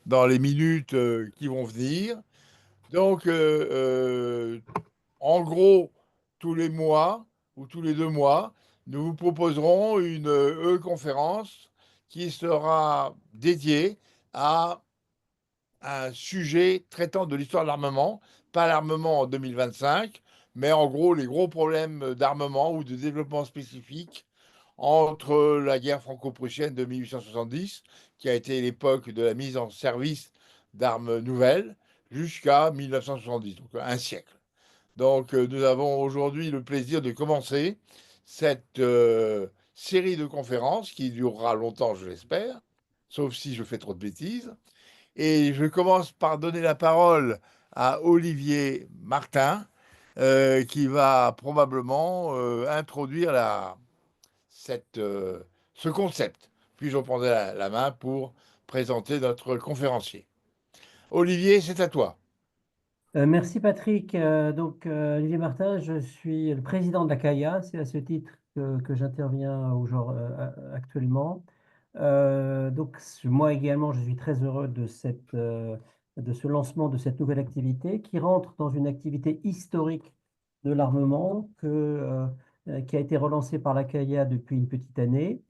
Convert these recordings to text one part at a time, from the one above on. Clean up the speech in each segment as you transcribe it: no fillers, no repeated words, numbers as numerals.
dans les minutes qui vont venir. Donc, en gros, tous les mois ou tous les 2 mois, nous vous proposerons une conférence qui sera dédiée à un sujet traitant de l'histoire de l'armement, pas l'armement en 2025, mais en gros les gros problèmes d'armement ou de développement spécifique entre la guerre franco-prussienne de 1870, qui a été l'époque de la mise en service d'armes nouvelles, jusqu'à 1970, donc un siècle. Donc nous avons aujourd'hui le plaisir de commencer cette série de conférences qui durera longtemps, je l'espère, sauf si je fais trop de bêtises. Et je commence par donner la parole à Olivier Martin, qui va probablement introduire cette, ce concept. Puis je reprendrai la main pour présenter notre conférencier. Olivier, c'est à toi. Merci Patrick. Olivier Martin, je suis le président de la CAIA. C'est à ce titre que j'interviens actuellement. Moi également, je suis très heureux de ce lancement de cette nouvelle activité qui rentre dans une activité historique de l'armement qui a été relancée par la CAIA depuis une petite année.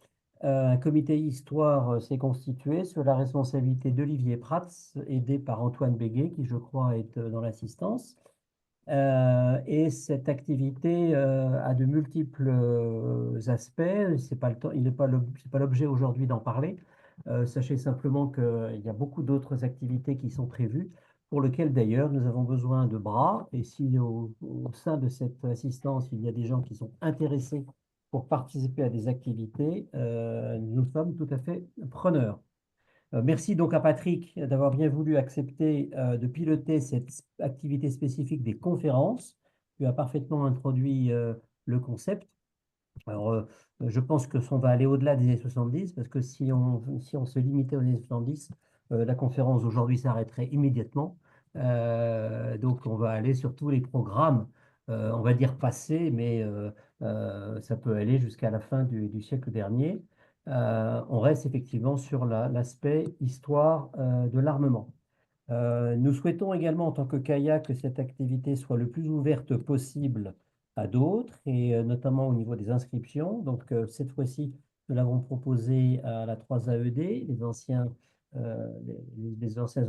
Un comité histoire s'est constitué sous la responsabilité d'Olivier Prats, aidé par Antoine Béguet, qui je crois est dans l'assistance. Et cette activité a de multiples aspects. C'est pas le temps, il n'est pas c'est pas l'objet aujourd'hui d'en parler. Sachez simplement qu'il y a beaucoup d'autres activités qui sont prévues, pour lesquelles d'ailleurs nous avons besoin de bras. Et si au sein de cette assistance, il y a des gens qui sont intéressés pour participer à des activités, nous sommes tout à fait preneurs. Merci donc à Patrick d'avoir bien voulu accepter de piloter cette activité spécifique des conférences. Tu as parfaitement introduit le concept. Alors, je pense que on va aller au-delà des années 70, parce que si on se limitait aux années 70, la conférence d'aujourd'hui s'arrêterait immédiatement. Donc, on va aller sur tous les programmes, on va dire passés, mais ça peut aller jusqu'à la fin du siècle dernier. On reste effectivement sur l'aspect histoire de l'armement. Nous souhaitons également, en tant que CAIA, que cette activité soit le plus ouverte possible à d'autres, et notamment au niveau des inscriptions. Donc, cette fois-ci, nous l'avons proposé à la 3AED, les anciens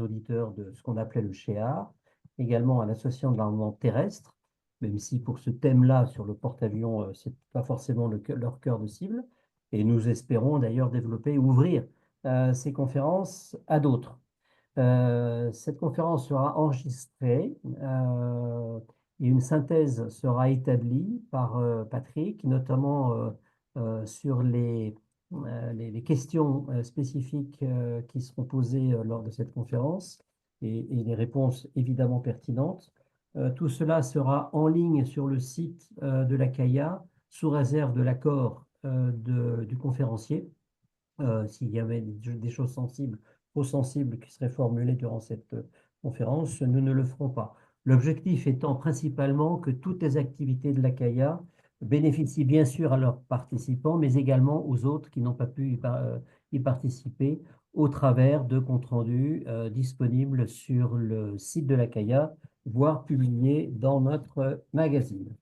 auditeurs de ce qu'on appelait le CHEA, également à l'Association de l'armement terrestre, même si pour ce thème-là, sur le porte-avions, ce n'est pas forcément leur cœur de cible. Et nous espérons d'ailleurs développer, ouvrir ces conférences à d'autres. Cette conférence sera enregistrée et une synthèse sera établie par Patrick, notamment sur les questions spécifiques qui seront posées lors de cette conférence et les réponses évidemment pertinentes. Tout cela sera en ligne sur le site de la CAIA sous réserve de l'accord du conférencier. S'il y avait des choses sensibles, trop sensibles qui seraient formulées durant cette conférence, nous ne le ferons pas. L'objectif étant principalement que toutes les activités de la CAIA bénéficient bien sûr à leurs participants, mais également aux autres qui n'ont pas pu y participer au travers de comptes rendus disponibles sur le site de la CAIA, voire publiés dans notre magazine.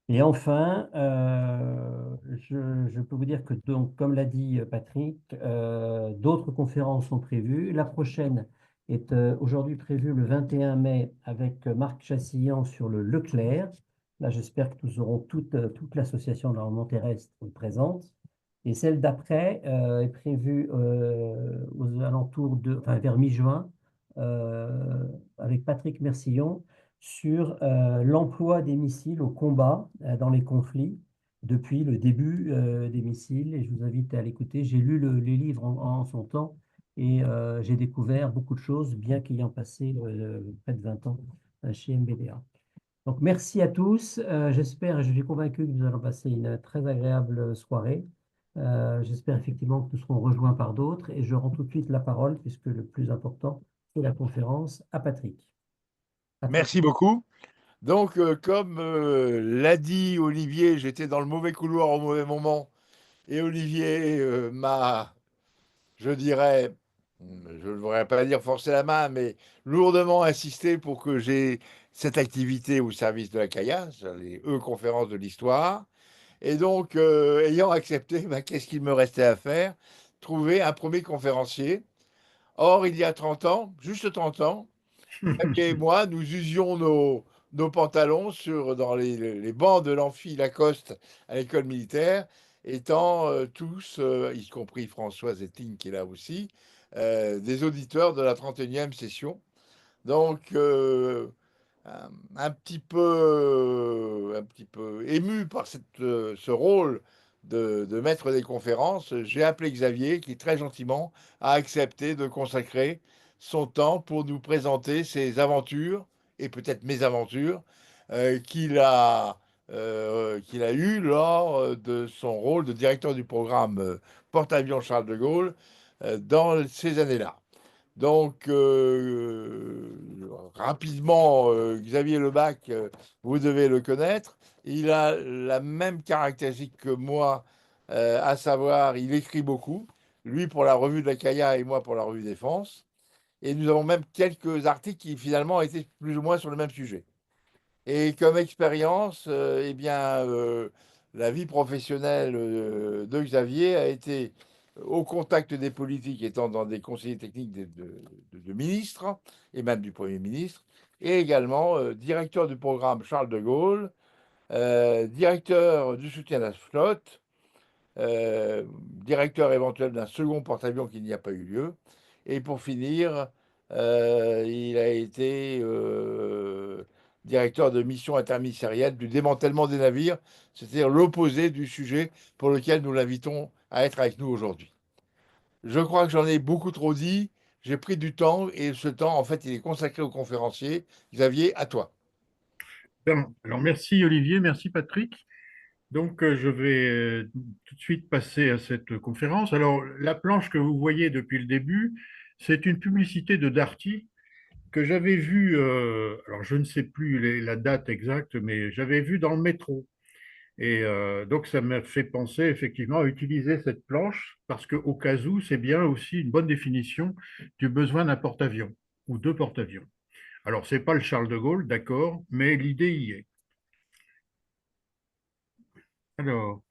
Et enfin, je peux vous dire que, donc, comme l'a dit Patrick, d'autres conférences sont prévues. La prochaine est aujourd'hui prévue le 21 mai avec Marc Chassillan sur le Leclerc. Là, j'espère que nous aurons toute l'association de l'armement terrestre présente. Et celle d'après est prévue aux alentours enfin, vers mi-juin avec Patrick Mercillon sur l'emploi des missiles au combat dans les conflits depuis le début des missiles. Et je vous invite à l'écouter. J'ai lu les livres en son temps et j'ai découvert beaucoup de choses, bien qu'ayant passé près de 20 ans chez MBDA. Donc, merci à tous. J'espère et je suis convaincu que nous allons passer une très agréable soirée. J'espère effectivement que nous serons rejoints par d'autres et je rends tout de suite la parole, puisque le plus important, c'est la conférence, à Patrick. Patrick. Merci beaucoup. Donc, comme l'a dit Olivier, j'étais dans le mauvais couloir au mauvais moment. Et Olivier m'a, je dirais, je ne voudrais pas dire forcer la main, mais lourdement insisté pour que j'ai cette activité au service de la CAIA, sur les conférences de l'histoire. Et donc, ayant accepté, ben, qu'est-ce qu'il me restait à faire? Trouver un premier conférencier. Or, il y a 30 ans, juste 30 ans, Xavier et moi, nous usions nos pantalons dans les bancs de l'amphi Lacoste à l'école militaire, étant tous, y compris Françoise Etting qui est là aussi, des auditeurs de la 31e session. Donc, un petit peu ému par ce rôle de maître des conférences, j'ai appelé Xavier, qui très gentiment a accepté de consacrer son temps pour nous présenter ses aventures, et peut-être mes aventures, qu'il a eues lors de son rôle de directeur du programme Porte-Avions Charles de Gaulle dans ces années-là. Donc, rapidement, Xavier Lebac, vous devez le connaître. Il a la même caractéristique que moi, à savoir, il écrit beaucoup. Lui pour la revue de la CAIA et moi pour la revue Défense. Et nous avons même quelques articles qui finalement étaient plus ou moins sur le même sujet. Et comme expérience, eh bien, la vie professionnelle de Xavier a été au contact des politiques, étant dans des conseillers techniques de ministres, et même du Premier ministre, et également directeur du programme Charles de Gaulle, directeur du soutien à la flotte, directeur éventuel d'un second porte-avions qui n'y a pas eu lieu. Et pour finir, il a été directeur de mission interministérielle du démantèlement des navires, c'est-à-dire l'opposé du sujet pour lequel nous l'invitons à être avec nous aujourd'hui. Je crois que j'en ai beaucoup trop dit. J'ai pris du temps et ce temps, en fait, il est consacré aux conférenciers. Xavier, à toi. Bien. Alors, merci Olivier, merci Patrick. Donc, je vais tout de suite passer à cette conférence. Alors, la planche que vous voyez depuis le début, c'est une publicité de Darty que j'avais vue, alors je ne sais plus la date exacte, mais j'avais vu dans le métro. Et donc, ça m'a fait penser effectivement à utiliser cette planche parce qu'au cas où, c'est bien aussi une bonne définition du besoin d'un porte-avions ou de porte-avions. Alors, ce n'est pas le Charles de Gaulle, d'accord, mais l'idée y est. Alors,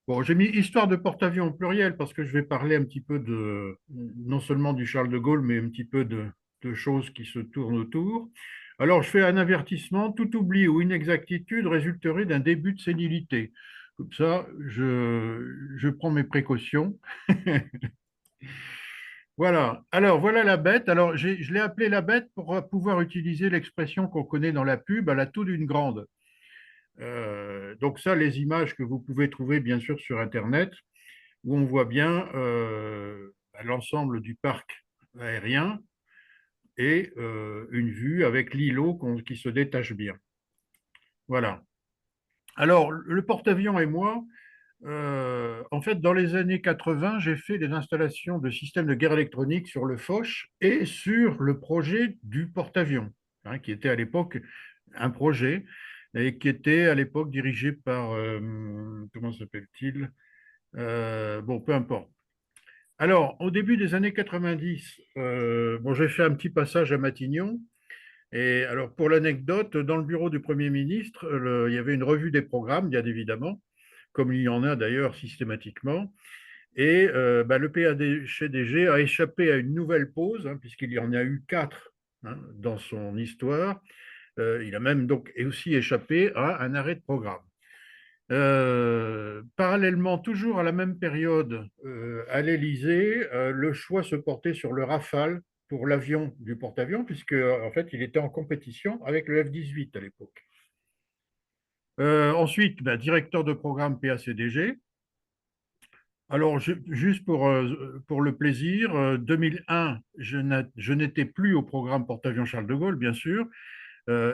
bon, j'ai mis histoire de porte-avions au pluriel parce que je vais parler un petit peu de, non seulement du Charles de Gaulle, mais un petit peu de choses qui se tournent autour. Alors, je fais un avertissement, tout oubli ou inexactitude résulterait d'un début de sénilité. Comme ça, je prends mes précautions. Voilà. Alors, voilà la bête. Alors, je l'ai appelée la bête pour pouvoir utiliser l'expression qu'on connaît dans la pub à la toux d'une grande. Donc ça, les images que vous pouvez trouver bien sûr sur Internet, où on voit bien l'ensemble du parc aérien et une vue avec l'îlot qui se détache bien. Voilà. Alors, le porte-avions et moi, en fait, dans les années 80, j'ai fait des installations de systèmes de guerre électronique sur le Foch et sur le projet du porte-avions, hein, qui était à l'époque un projet et qui était à l'époque dirigé par, comment s'appelle-t-il? Bon, peu importe. Alors, au début des années 90, bon, j'ai fait un petit passage à Matignon. Et alors, pour l'anecdote, dans le bureau du Premier ministre, il y avait une revue des programmes, bien évidemment, comme il y en a d'ailleurs systématiquement. Et bah, le PADG a échappé à une nouvelle pause, hein, puisqu'il y en a eu quatre, hein, dans son histoire. Il a même donc aussi échappé à un arrêt de programme. Parallèlement, toujours à la même période, à l'Élysée, le choix se portait sur le Rafale pour l'avion du porte-avions, puisque en fait, il était en compétition avec le F-18 à l'époque. Ensuite, bah, directeur de programme PACDG. Alors, juste pour le plaisir, 2001, je n'étais plus au programme porte-avions Charles de Gaulle, bien sûr.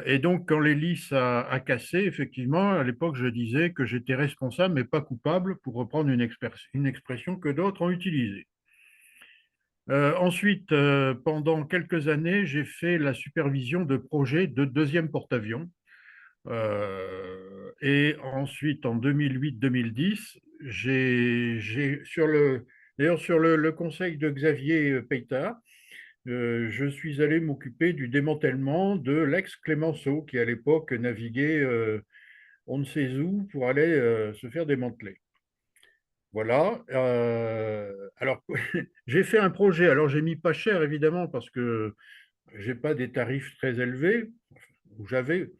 Et donc, quand l'hélice a cassé, effectivement, à l'époque, je disais que j'étais responsable, mais pas coupable, pour reprendre une expression que d'autres ont utilisée. Ensuite, pendant quelques années, j'ai fait la supervision de projets de deuxième porte-avions. Et ensuite, en 2008-2010, sur D'ailleurs, sur le conseil de Xavier Peytard, je suis allé m'occuper du démantèlement de l'ex-Clémenceau, qui à l'époque naviguait on ne sait où pour aller se faire démanteler. Voilà. Alors, j'ai fait un projet. Alors, j'ai mis pas cher, évidemment, parce que j'ai pas des tarifs très élevés, ou j'avais.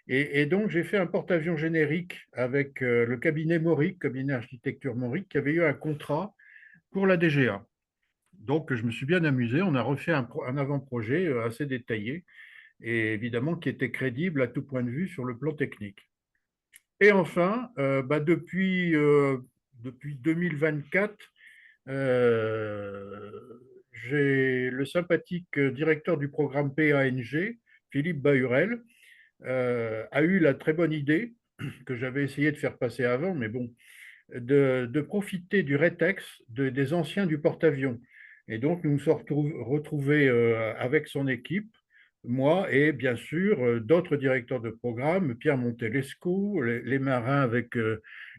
Et donc, j'ai fait un porte-avions générique avec le cabinet Mauric, cabinet architecture Mauric, qui avait eu un contrat pour la DGA. Donc, je me suis bien amusé. On a refait un avant-projet assez détaillé et évidemment qui était crédible à tout point de vue sur le plan technique. Et enfin, depuis 2024, euh, j'ai le sympathique directeur du programme PANG, Philippe Bahurel, a eu la très bonne idée, que j'avais essayé de faire passer avant, mais bon, de profiter du rétex des anciens du porte-avions. Et donc, nous nous sommes retrouvés avec son équipe, moi et bien sûr d'autres directeurs de programme, Pierre Montelesco, les marins avec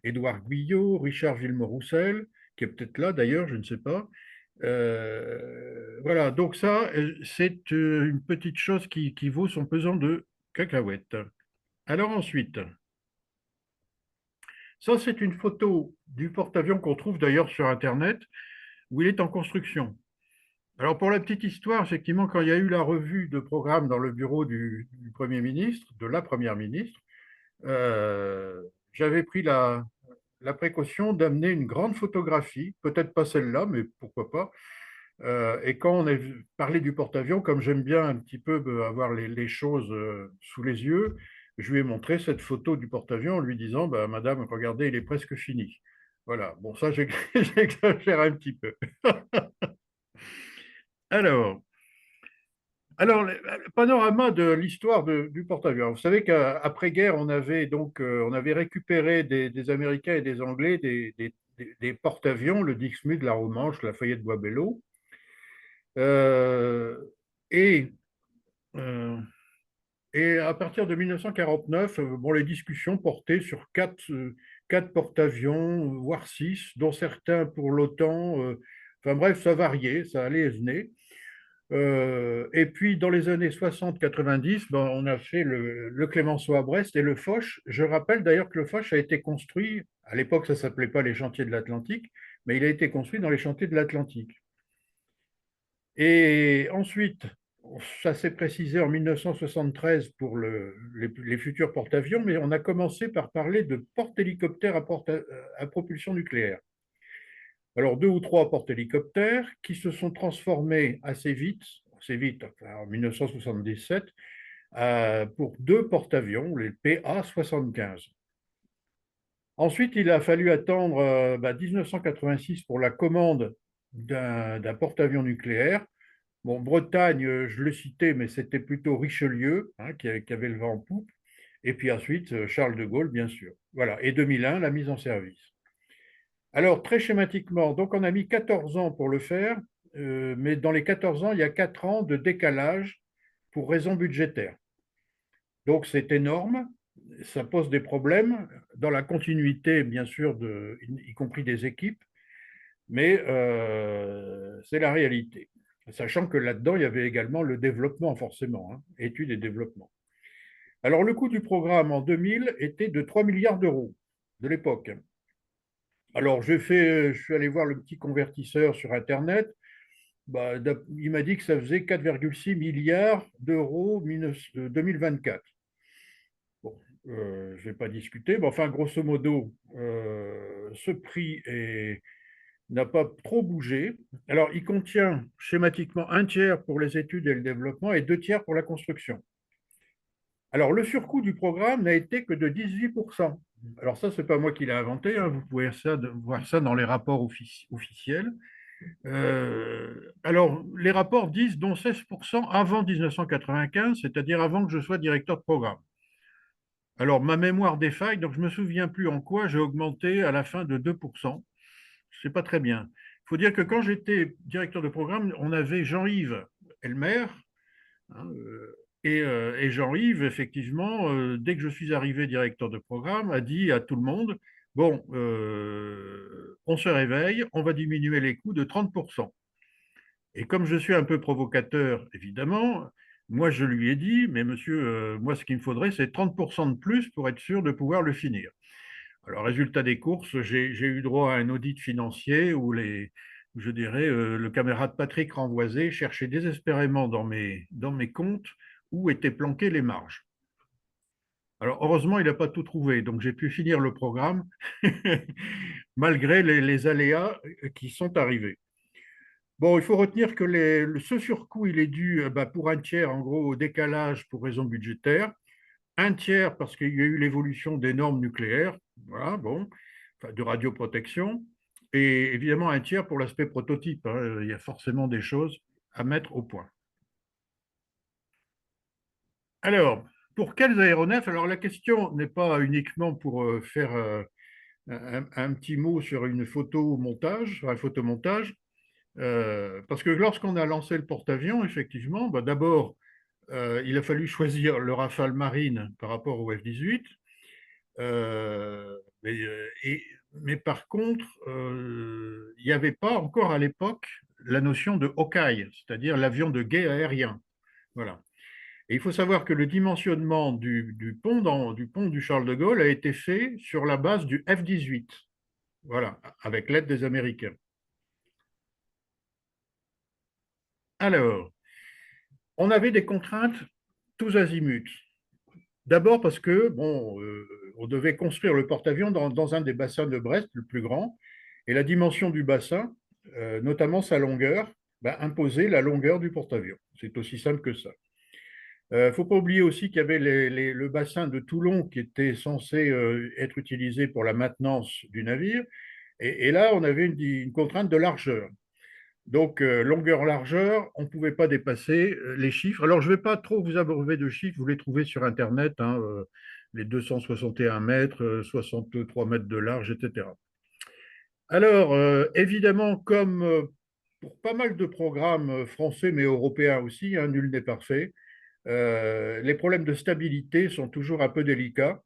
Édouard Guyot, Richard Villemot-Roussel, qui est peut-être là d'ailleurs, je ne sais pas. Voilà, donc ça, c'est une petite chose qui vaut son pesant de cacahuètes. Alors ensuite, ça, c'est une photo du porte-avions qu'on trouve d'ailleurs sur Internet, où il est en construction. Alors, pour la petite histoire, effectivement, quand il y a eu la revue de programme dans le bureau du Premier ministre, de la Première ministre, j'avais pris la précaution d'amener une grande photographie, peut-être pas celle-là, mais pourquoi pas. Et quand on a parlé du porte-avions, comme j'aime bien un petit peu avoir les choses sous les yeux, je lui ai montré cette photo du porte-avions en lui disant, bah, Madame, regardez, il est presque fini. Voilà, bon, ça, j'exagère un petit peu. Alors, le panorama de l'histoire du porte-avions. Vous savez qu'après-guerre, on avait récupéré des Américains et des Anglais des porte-avions, le Dixmude, la Romanche, la Fayette Boisbello. Euh, et, euh, et à partir de 1949, bon, les discussions portaient sur quatre porte-avions, voire six, dont certains pour l'OTAN. Enfin bref, ça variait, ça allait et venait. Et puis, dans les années 60-90, ben, on a fait le Clémenceau à Brest et le Foch. Je rappelle d'ailleurs que le Foch a été construit, à l'époque, ça ne s'appelait pas les chantiers de l'Atlantique, mais il a été construit dans les chantiers de l'Atlantique. Et ensuite, ça s'est précisé en 1973 pour les futurs porte-avions, mais on a commencé par parler de porte-hélicoptères à propulsion nucléaire. Alors, deux ou trois porte-hélicoptères qui se sont transformés assez vite, enfin, en 1977, pour deux porte-avions, les PA-75. Ensuite, il a fallu attendre 1986 pour la commande d'un porte-avions nucléaire. Bon, Bretagne, je le citais, mais c'était plutôt Richelieu hein, qui avait le vent en poupe. Et puis ensuite, Charles de Gaulle, bien sûr. Voilà. Et 2001, la mise en service. Alors, très schématiquement, donc on a mis 14 ans pour le faire, mais dans les 14 ans, il y a 4 ans de décalage pour raisons budgétaires. Donc, c'est énorme, ça pose des problèmes dans la continuité, bien sûr, y compris des équipes, mais c'est la réalité. Sachant que là-dedans, il y avait également le développement, forcément, hein, études et développement. Alors, le coût du programme en 2000 était de 3 milliards d'euros de l'époque. Alors, je suis allé voir le petit convertisseur sur Internet. Bah, il m'a dit que ça faisait 4,6 milliards d'euros 2024. Bon, je ne vais pas discuter, mais enfin, grosso modo, ce prix n'a pas trop bougé. Alors, il contient schématiquement un tiers pour les études et le développement et deux tiers pour la construction. Alors, le surcoût du programme n'a été que de 18%. Alors ça, ce n'est pas moi qui l'ai inventé, hein. Vous pouvez voir ça dans les rapports officiels. Alors, les rapports disent dont 16% avant 1995, c'est-à-dire avant que je sois directeur de programme. Alors, ma mémoire défaille, donc je ne me souviens plus en quoi j'ai augmenté à la fin de 2%. Ce n'est pas très bien. Il faut dire que quand j'étais directeur de programme, on avait Jean-Yves Elmer, hein, et Jean-Yves, effectivement, dès que je suis arrivé directeur de programme, a dit à tout le monde, bon, on se réveille, on va diminuer les coûts de 30%. Et comme je suis un peu provocateur, évidemment, moi je lui ai dit, mais monsieur, moi ce qu'il me faudrait, c'est 30% de plus pour être sûr de pouvoir le finir. Alors, résultat des courses, j'ai eu droit à un audit financier où je dirais, le camarade Patrick Renvoisé cherchait désespérément dans mes comptes où étaient planquées les marges. Alors, heureusement, il n'a pas tout trouvé, donc j'ai pu finir le programme malgré les aléas qui sont arrivés. Bon, il faut retenir que ce surcoût, il est dû pour un tiers, en gros, au décalage pour raisons budgétaires, un tiers parce qu'il y a eu l'évolution des normes nucléaires, voilà, bon, enfin, de radioprotection, et évidemment un tiers pour l'aspect prototype, hein. Il y a forcément des choses à mettre au point. Alors, pour quels aéronefs? Alors, la question n'est pas uniquement pour faire un petit mot sur une photomontage, sur un photomontage, parce que lorsqu'on a lancé le porte-avions, effectivement, d'abord, il a fallu choisir le Rafale Marine par rapport au F-18. Mais par contre, il n'y avait pas encore à l'époque la notion de Hawkeye, c'est-à-dire l'avion de guet aérien. Voilà. Et il faut savoir que le dimensionnement du pont du Charles de Gaulle a été fait sur la base du F-18, voilà, avec l'aide des Américains. Alors, on avait des contraintes tous azimuts. D'abord parce que, bon, on devait construire le porte-avions dans un des bassins de Brest, le plus grand, et la dimension du bassin, notamment sa longueur, imposait la longueur du porte-avions. C'est aussi simple que ça. Il ne faut pas oublier aussi qu'il y avait le bassin de Toulon qui était censé être utilisé pour la maintenance du navire, et là, on avait une contrainte de largeur. Donc, longueur-largeur, on ne pouvait pas dépasser les chiffres. Alors, je ne vais pas trop vous abreuver de chiffres, vous les trouvez sur Internet, hein, les 261 mètres, 63 mètres de large, etc. Alors, évidemment, comme pour pas mal de programmes français, mais européens aussi, hein, nul n'est parfait, les problèmes de stabilité sont toujours un peu délicats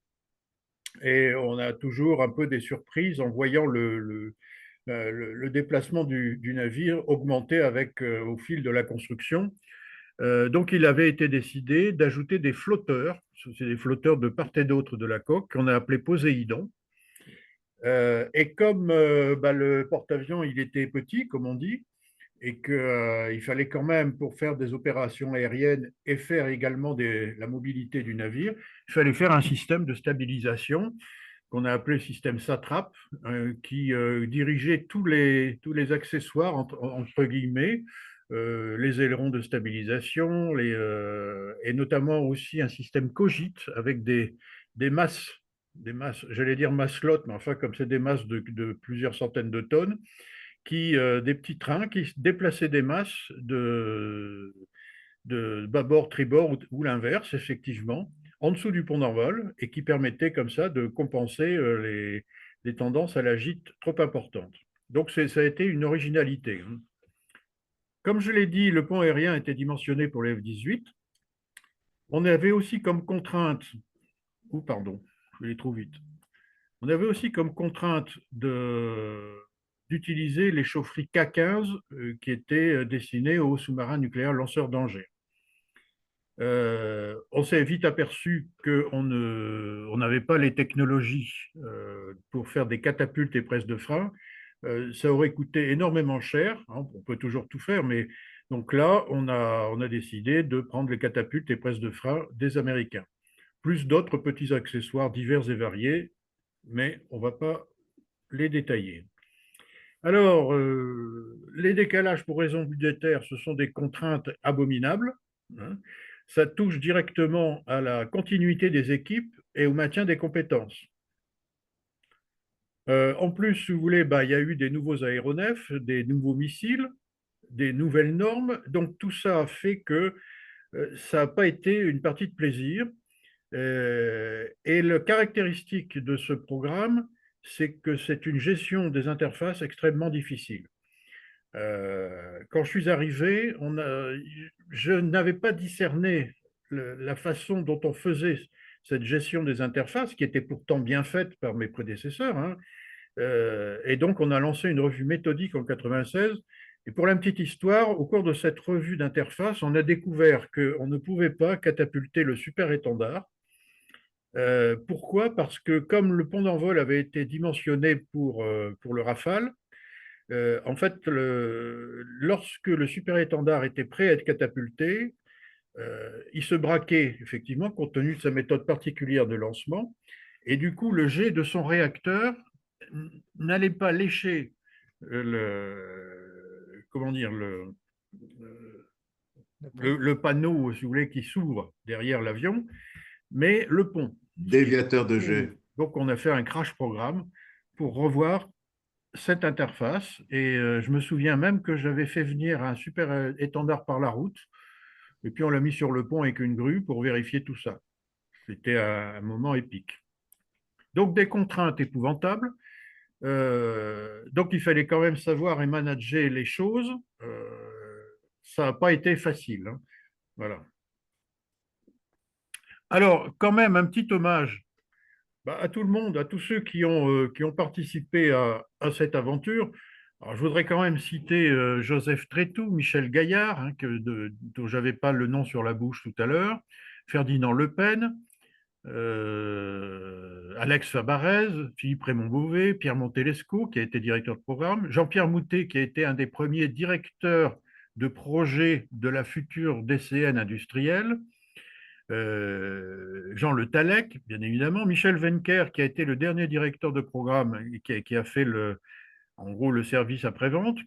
et on a toujours un peu des surprises en voyant le déplacement du navire augmenter au fil de la construction. Donc, il avait été décidé d'ajouter des flotteurs, c'est des flotteurs de part et d'autre de la coque, qu'on a appelés Poséidon. Et comme le porte-avions, il était petit, comme on dit, et qu'il fallait quand même, pour faire des opérations aériennes et faire également la mobilité du navire, il fallait faire un système de stabilisation qu'on a appelé système SATRAP, qui dirigeait tous les accessoires, entre guillemets, les ailerons de stabilisation, et notamment aussi un système Cogit avec des masses, j'allais dire masses-lottes, mais enfin, comme c'est des masses de plusieurs centaines de tonnes, des petits trains qui déplaçaient des masses de bâbord, tribord ou l'inverse, effectivement, en dessous du pont d'envol et qui permettait comme ça de compenser les tendances à la gîte trop importantes. Donc, ça a été une originalité. Comme je l'ai dit, le pont aérien était dimensionné pour les F-18. On avait aussi comme contrainte, pardon, je vais trop vite. On avait aussi comme contrainte d'utiliser les chaufferies K-15 qui étaient destinées aux sous-marins nucléaires lanceurs d'engins. On s'est vite aperçu qu'on n'avait pas les technologies pour faire des catapultes et presses de frein. Ça aurait coûté énormément cher, hein, on peut toujours tout faire, mais donc là, on a décidé de prendre les catapultes et presses de frein des Américains, plus d'autres petits accessoires divers et variés, mais on ne va pas les détailler. Alors, les décalages pour raisons budgétaires, ce sont des contraintes abominables, hein. Ça touche directement à la continuité des équipes et au maintien des compétences. En plus, si vous voulez, il y a eu des nouveaux aéronefs, des nouveaux missiles, des nouvelles normes. Donc, tout ça a fait que ça n'a pas été une partie de plaisir. Et la caractéristique de ce programme, c'est que c'est une gestion des interfaces extrêmement difficile. Quand je suis arrivé, je n'avais pas discerné la façon dont on faisait cette gestion des interfaces qui était pourtant bien faite par mes prédécesseurs, hein. Et donc, on a lancé une revue méthodique en 96. Et pour la petite histoire, au cours de cette revue d'interface, on a découvert qu'on ne pouvait pas catapulter le super-étendard. Pourquoi? Parce que comme le pont d'envol avait été dimensionné pour le Rafale, en fait, lorsque le super-étendard était prêt à être catapulté, il se braquait effectivement compte tenu de sa méthode particulière de lancement. Et du coup, le jet de son réacteur n'allait pas lécher comment dire, le panneau, si vous voulez, qui s'ouvre derrière l'avion, mais le pont. Déviateur de jet. Donc, on a fait un crash programme pour revoir cette interface. Et je me souviens même que j'avais fait venir un super étendard par la route. Et puis, on l'a mis sur le pont avec une grue pour vérifier tout ça. C'était un moment épique. Donc, des contraintes épouvantables. Donc, il fallait quand même savoir et manager les choses. Ça n'a pas été facile, hein. Voilà. Alors, quand même, un petit hommage à tout le monde, à tous ceux qui ont participé à cette aventure. Alors, je voudrais quand même citer Joseph Trétou, Michel Gaillard, hein, dont je n'avais pas le nom sur la bouche tout à l'heure, Ferdinand Le Pen, Alex Fabarez, Philippe Raymond-Beauvais, Pierre Montelesco, qui a été directeur de programme, Jean-Pierre Moutet, qui a été un des premiers directeurs de projet de la future DCN industrielle, Jean Le Tallec, bien évidemment, Michel Wencker, qui a été le dernier directeur de programme et qui a fait en gros le service après-vente,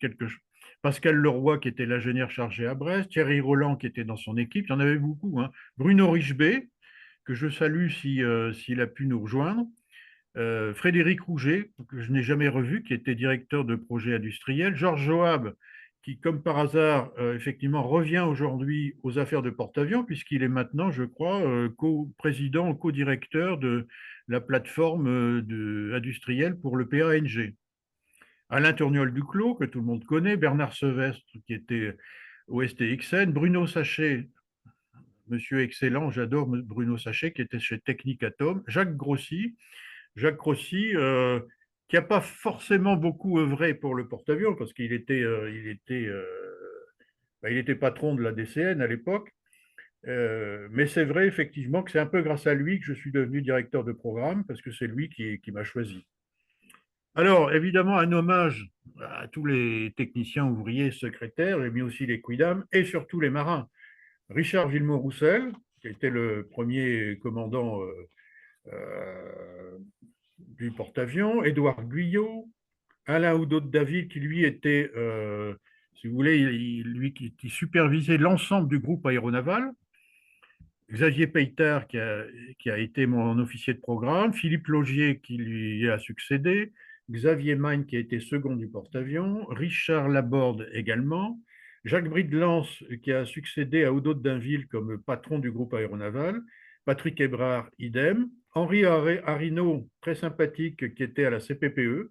Pascal Leroy, qui était l'ingénieur chargé à Brest, Thierry Roland, qui était dans son équipe, il y en avait beaucoup, hein. Bruno Richebé, que je salue s'il a pu nous rejoindre, Frédéric Rouget, que je n'ai jamais revu, qui était directeur de projet industriel, Georges Joab, qui, comme par hasard, effectivement, revient aujourd'hui aux affaires de porte-avions, puisqu'il est maintenant, je crois, co-président, co-directeur de la plateforme industrielle pour le PANG. Alain Tourniol-Duclos, que tout le monde connaît, Bernard Sevestre, qui était au STXN, Bruno Sachet, monsieur excellent, j'adore Bruno Sachet, qui était chez Technic Atom, Jacques Grossi, qui n'a pas forcément beaucoup œuvré pour le porte-avions, parce qu'il était, il était patron de la DCN à l'époque. Mais c'est vrai effectivement que c'est un peu grâce à lui que je suis devenu directeur de programme, parce que c'est lui qui m'a choisi. Alors, évidemment, un hommage à tous les techniciens, ouvriers, secrétaires, j'ai mis aussi les quidam, et surtout les marins. Richard Villemot-Roussel, qui était le premier commandant du porte-avions, Édouard Guyot, Alain Oudot de David, qui lui était, si vous voulez, lui qui supervisait l'ensemble du groupe aéronaval, Xavier Peytard, qui a été mon officier de programme, Philippe Laugier, qui lui a succédé, Xavier Magne, qui a été second du porte-avions, Richard Laborde également, Jacques Bridlance, qui a succédé à Oudot d'Inville comme patron du groupe aéronaval, Patrick Hébrard, idem, Henri Arinaud, très sympathique, qui était à la CPPE,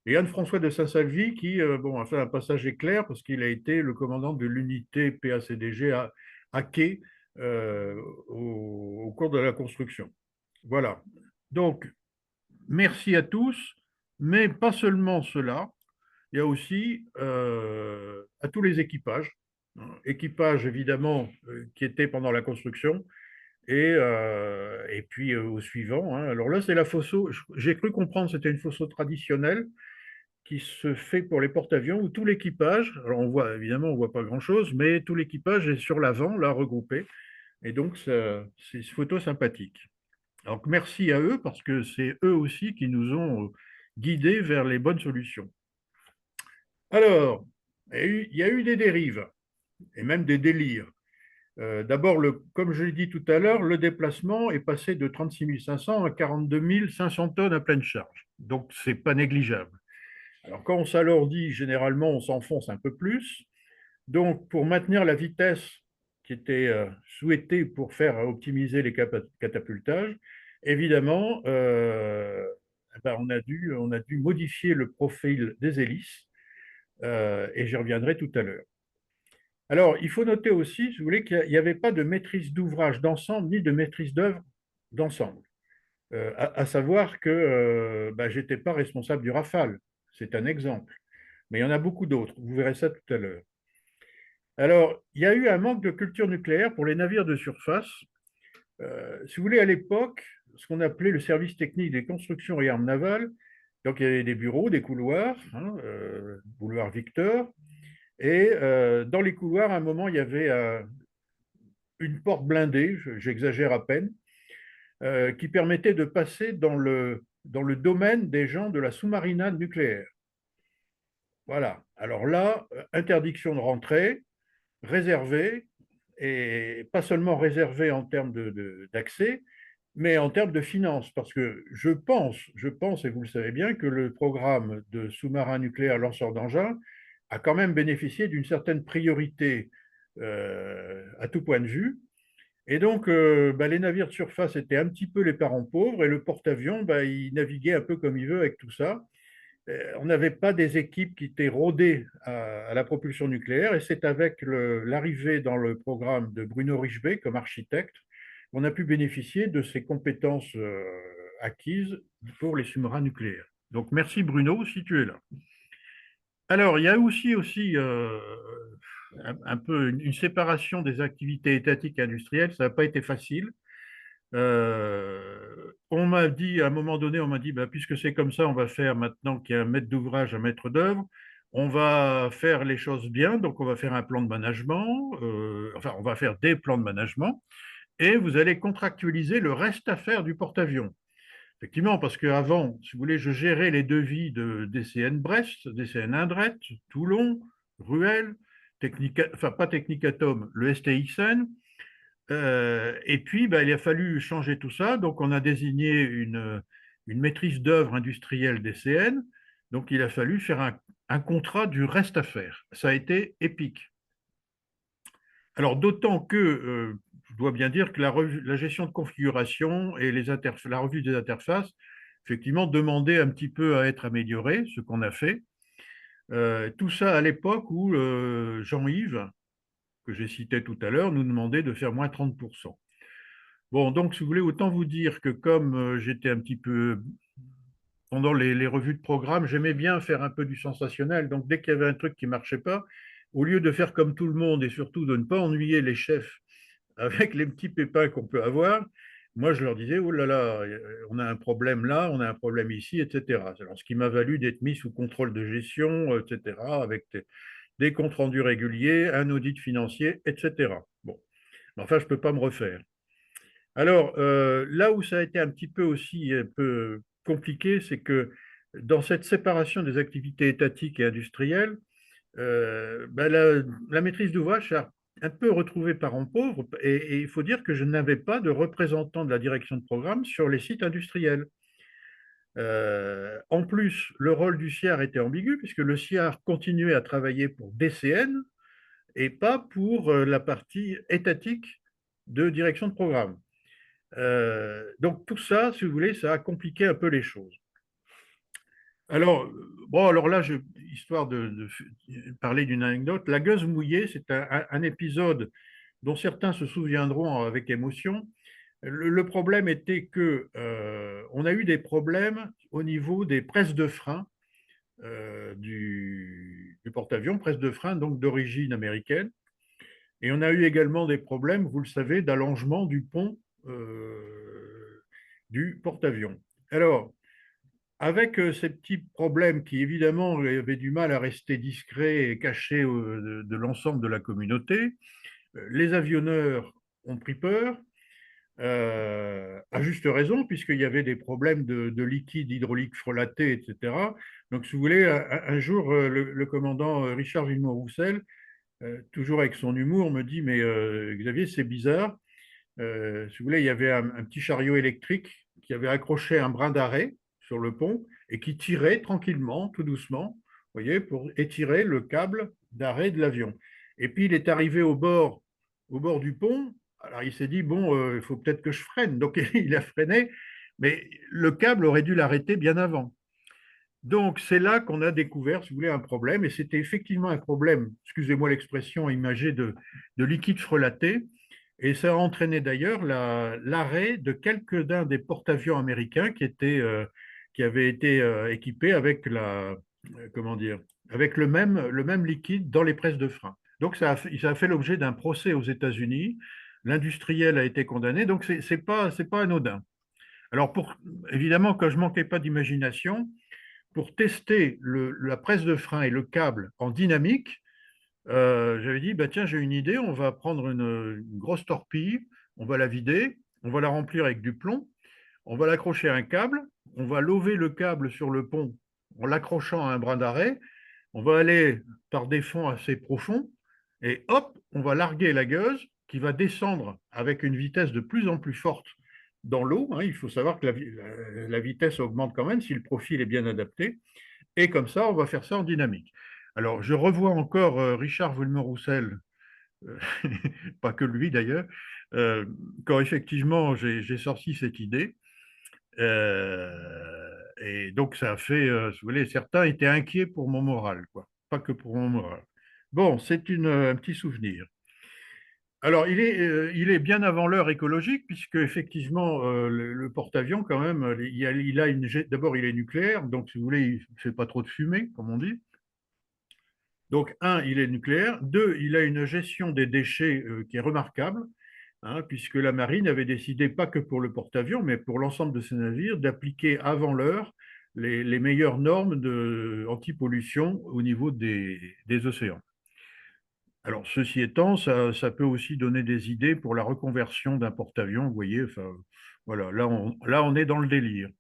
et Anne-François de Saint-Salvi, qui a fait un passage éclair parce qu'il a été le commandant de l'unité PACDG à Quai au cours de la construction. Voilà. Donc, merci à tous, mais pas seulement cela, il y a aussi à tous les équipages. Équipages, évidemment, qui étaient pendant la construction, et puis au suivant, hein. Alors là, c'est la fosso, j'ai cru comprendre que c'était une fosso traditionnelle qui se fait pour les porte-avions où tout l'équipage, alors on voit évidemment, on voit pas grand-chose, mais tout l'équipage est sur l'avant, là, regroupé. Et donc, c'est une photo sympathique. Donc, merci à eux parce que c'est eux aussi qui nous ont guidés vers les bonnes solutions. Alors, il y a eu des dérives et même des délires. D'abord, comme je l'ai dit tout à l'heure, le déplacement est passé de 36 500 à 42 500 tonnes à pleine charge. Donc, ce n'est pas négligeable. Alors, quand on s'alourdit, généralement, on s'enfonce un peu plus. Donc, pour maintenir la vitesse qui était souhaitée pour faire optimiser les catapultages, évidemment, on a dû modifier le profil des hélices, et j'y reviendrai tout à l'heure. Alors, il faut noter aussi, si vous voulez, qu'il n'y avait pas de maîtrise d'ouvrage d'ensemble ni de maîtrise d'œuvre d'ensemble. À savoir que je n'étais pas responsable du Rafale. C'est un exemple. Mais il y en a beaucoup d'autres. Vous verrez ça tout à l'heure. Alors, il y a eu un manque de culture nucléaire pour les navires de surface. Si vous voulez, à l'époque, ce qu'on appelait le service technique des constructions et armes navales, donc il y avait des bureaux, des couloirs, hein, boulevard Victor, et dans les couloirs, à un moment, il y avait une porte blindée, j'exagère à peine, qui permettait de passer dans le domaine des gens de la sous-marinade nucléaire. Voilà. Alors là, interdiction de rentrer, réservée, et pas seulement réservée en termes d'accès, mais en termes de finances, parce que je pense, et vous le savez bien, que le programme de sous-marins nucléaires lanceurs d'engins a quand même bénéficié d'une certaine priorité à tout point de vue. Et donc, les navires de surface étaient un petit peu les parents pauvres, et le porte-avions, il naviguait un peu comme il veut avec tout ça. On n'avait pas des équipes qui étaient rodées à la propulsion nucléaire, et c'est avec l'arrivée dans le programme de Bruno Richebey comme architecte qu'on a pu bénéficier de ces compétences acquises pour les sous-marins nucléaires. Donc merci Bruno, si tu es là. Alors, il y a aussi un peu une séparation des activités étatiques et industrielles, ça n'a pas été facile. On m'a dit, à un moment donné, on m'a dit, puisque c'est comme ça, on va faire maintenant qu'il y a un maître d'ouvrage, un maître d'œuvre, on va faire les choses bien, donc on va faire un plan de management, enfin, on va faire des plans de management, et vous allez contractualiser le reste à faire du porte-avions. Effectivement, parce qu'avant, si vous voulez, je gérais les devis de DCN Brest, DCN Indret, Toulon, Ruel, enfin pas Technicatom, le STXN. Et puis, il a fallu changer tout ça. Donc, on a désigné une maîtrise d'œuvre industrielle DCN. Donc, il a fallu faire un contrat du reste à faire. Ça a été épique. Alors, d'autant que je dois bien dire que la gestion de configuration et la revue des interfaces, effectivement, demandait un petit peu à être améliorée, ce qu'on a fait. Tout ça à l'époque où Jean-Yves, que j'ai cité tout à l'heure, nous demandait de faire moins 30%. Bon, donc, si vous voulez, autant vous dire que comme j'étais un petit peu, pendant les revues de programme, j'aimais bien faire un peu du sensationnel. Donc, dès qu'il y avait un truc qui ne marchait pas, au lieu de faire comme tout le monde et surtout de ne pas ennuyer les chefs avec les petits pépins qu'on peut avoir, moi, je leur disais, oh là là, on a un problème là, on a un problème ici, etc. Alors, ce qui m'a valu d'être mis sous contrôle de gestion, etc., avec des comptes rendus réguliers, un audit financier, etc. Bon, mais enfin, je ne peux pas me refaire. Alors, là où ça a été un petit peu aussi un peu compliqué, c'est que dans cette séparation des activités étatiques et industrielles, la maîtrise d'ouvrage a un peu retrouvé parents pauvres, et il faut dire que je n'avais pas de représentant de la direction de programme sur les sites industriels. En plus, le rôle du SIAR était ambigu, puisque le SIAR continuait à travailler pour DCN et pas pour la partie étatique de direction de programme. Donc tout ça, si vous voulez, ça a compliqué un peu les choses. Alors, alors là, histoire de parler d'une anecdote, la gueuse mouillée, c'est un épisode dont certains se souviendront avec émotion. Le problème était que on a eu des problèmes au niveau des presses de frein du porte-avions, presses de frein donc d'origine américaine. Et on a eu également des problèmes, vous le savez, d'allongement du pont du porte-avions. Alors, avec ces petits problèmes qui, évidemment, avaient du mal à rester discrets et cachés de l'ensemble de la communauté, les avionneurs ont pris peur, à juste raison, puisqu'il y avait des problèmes de liquide hydraulique frelaté, etc. Donc, si vous voulez, un jour, le commandant Richard Villemot-Roussel, toujours avec son humour, me dit, mais Xavier, c'est bizarre. Si vous voulez, il y avait un petit chariot électrique qui avait accroché un brin d'arrêt sur le pont et qui tirait tranquillement, tout doucement, vous voyez, pour étirer le câble d'arrêt de l'avion. Et puis il est arrivé au bord du pont. Alors il s'est dit, bon, il faut peut-être que je freine. Donc il a freiné, mais le câble aurait dû l'arrêter bien avant. Donc c'est là qu'on a découvert, si vous voulez, un problème. Et c'était effectivement un problème, excusez-moi l'expression imagée, de liquide frelaté. Et ça a entraîné d'ailleurs l'arrêt de quelques-uns des porte-avions américains qui avaient été équipés avec comment dire, avec le même liquide dans les presses de frein. Donc ça a fait l'objet d'un procès aux États-Unis. L'industriel a été condamné, donc c'est pas anodin. Alors évidemment, quand je manquais pas d'imagination, pour tester la presse de frein et le câble en dynamique, j'avais dit, bah, tiens, j'ai une idée, on va prendre une grosse torpille, on va la vider, on va la remplir avec du plomb, on va l'accrocher à un câble, on va lever le câble sur le pont en l'accrochant à un bras d'arrêt, on va aller par des fonds assez profonds, et hop, on va larguer la gueuse qui va descendre avec une vitesse de plus en plus forte dans l'eau. Hein. Il faut savoir que la vitesse augmente quand même si le profil est bien adapté. Et comme ça, on va faire ça en dynamique. Alors, je revois encore Richard Vulmer-Roussel, euh, pas que lui d'ailleurs, quand effectivement j'ai sorti cette idée. Et donc, ça a fait, vous voyez, certains étaient inquiets pour mon moral, quoi. Pas que pour mon moral. Bon, c'est un petit souvenir. Alors, il est bien avant l'heure écologique, puisque effectivement, le porte-avions, quand même, d'abord, il est nucléaire, donc si vous voulez, il ne fait pas trop de fumée, comme on dit. Donc, un, il est nucléaire. Deux, il a une gestion des déchets qui est remarquable, hein, puisque la marine avait décidé, pas que pour le porte-avions, mais pour l'ensemble de ses navires, d'appliquer avant l'heure les meilleures normes anti-pollution au niveau des océans. Alors, ceci étant, ça peut aussi donner des idées pour la reconversion d'un porte-avions, vous voyez, enfin, voilà, là, on est dans le délire.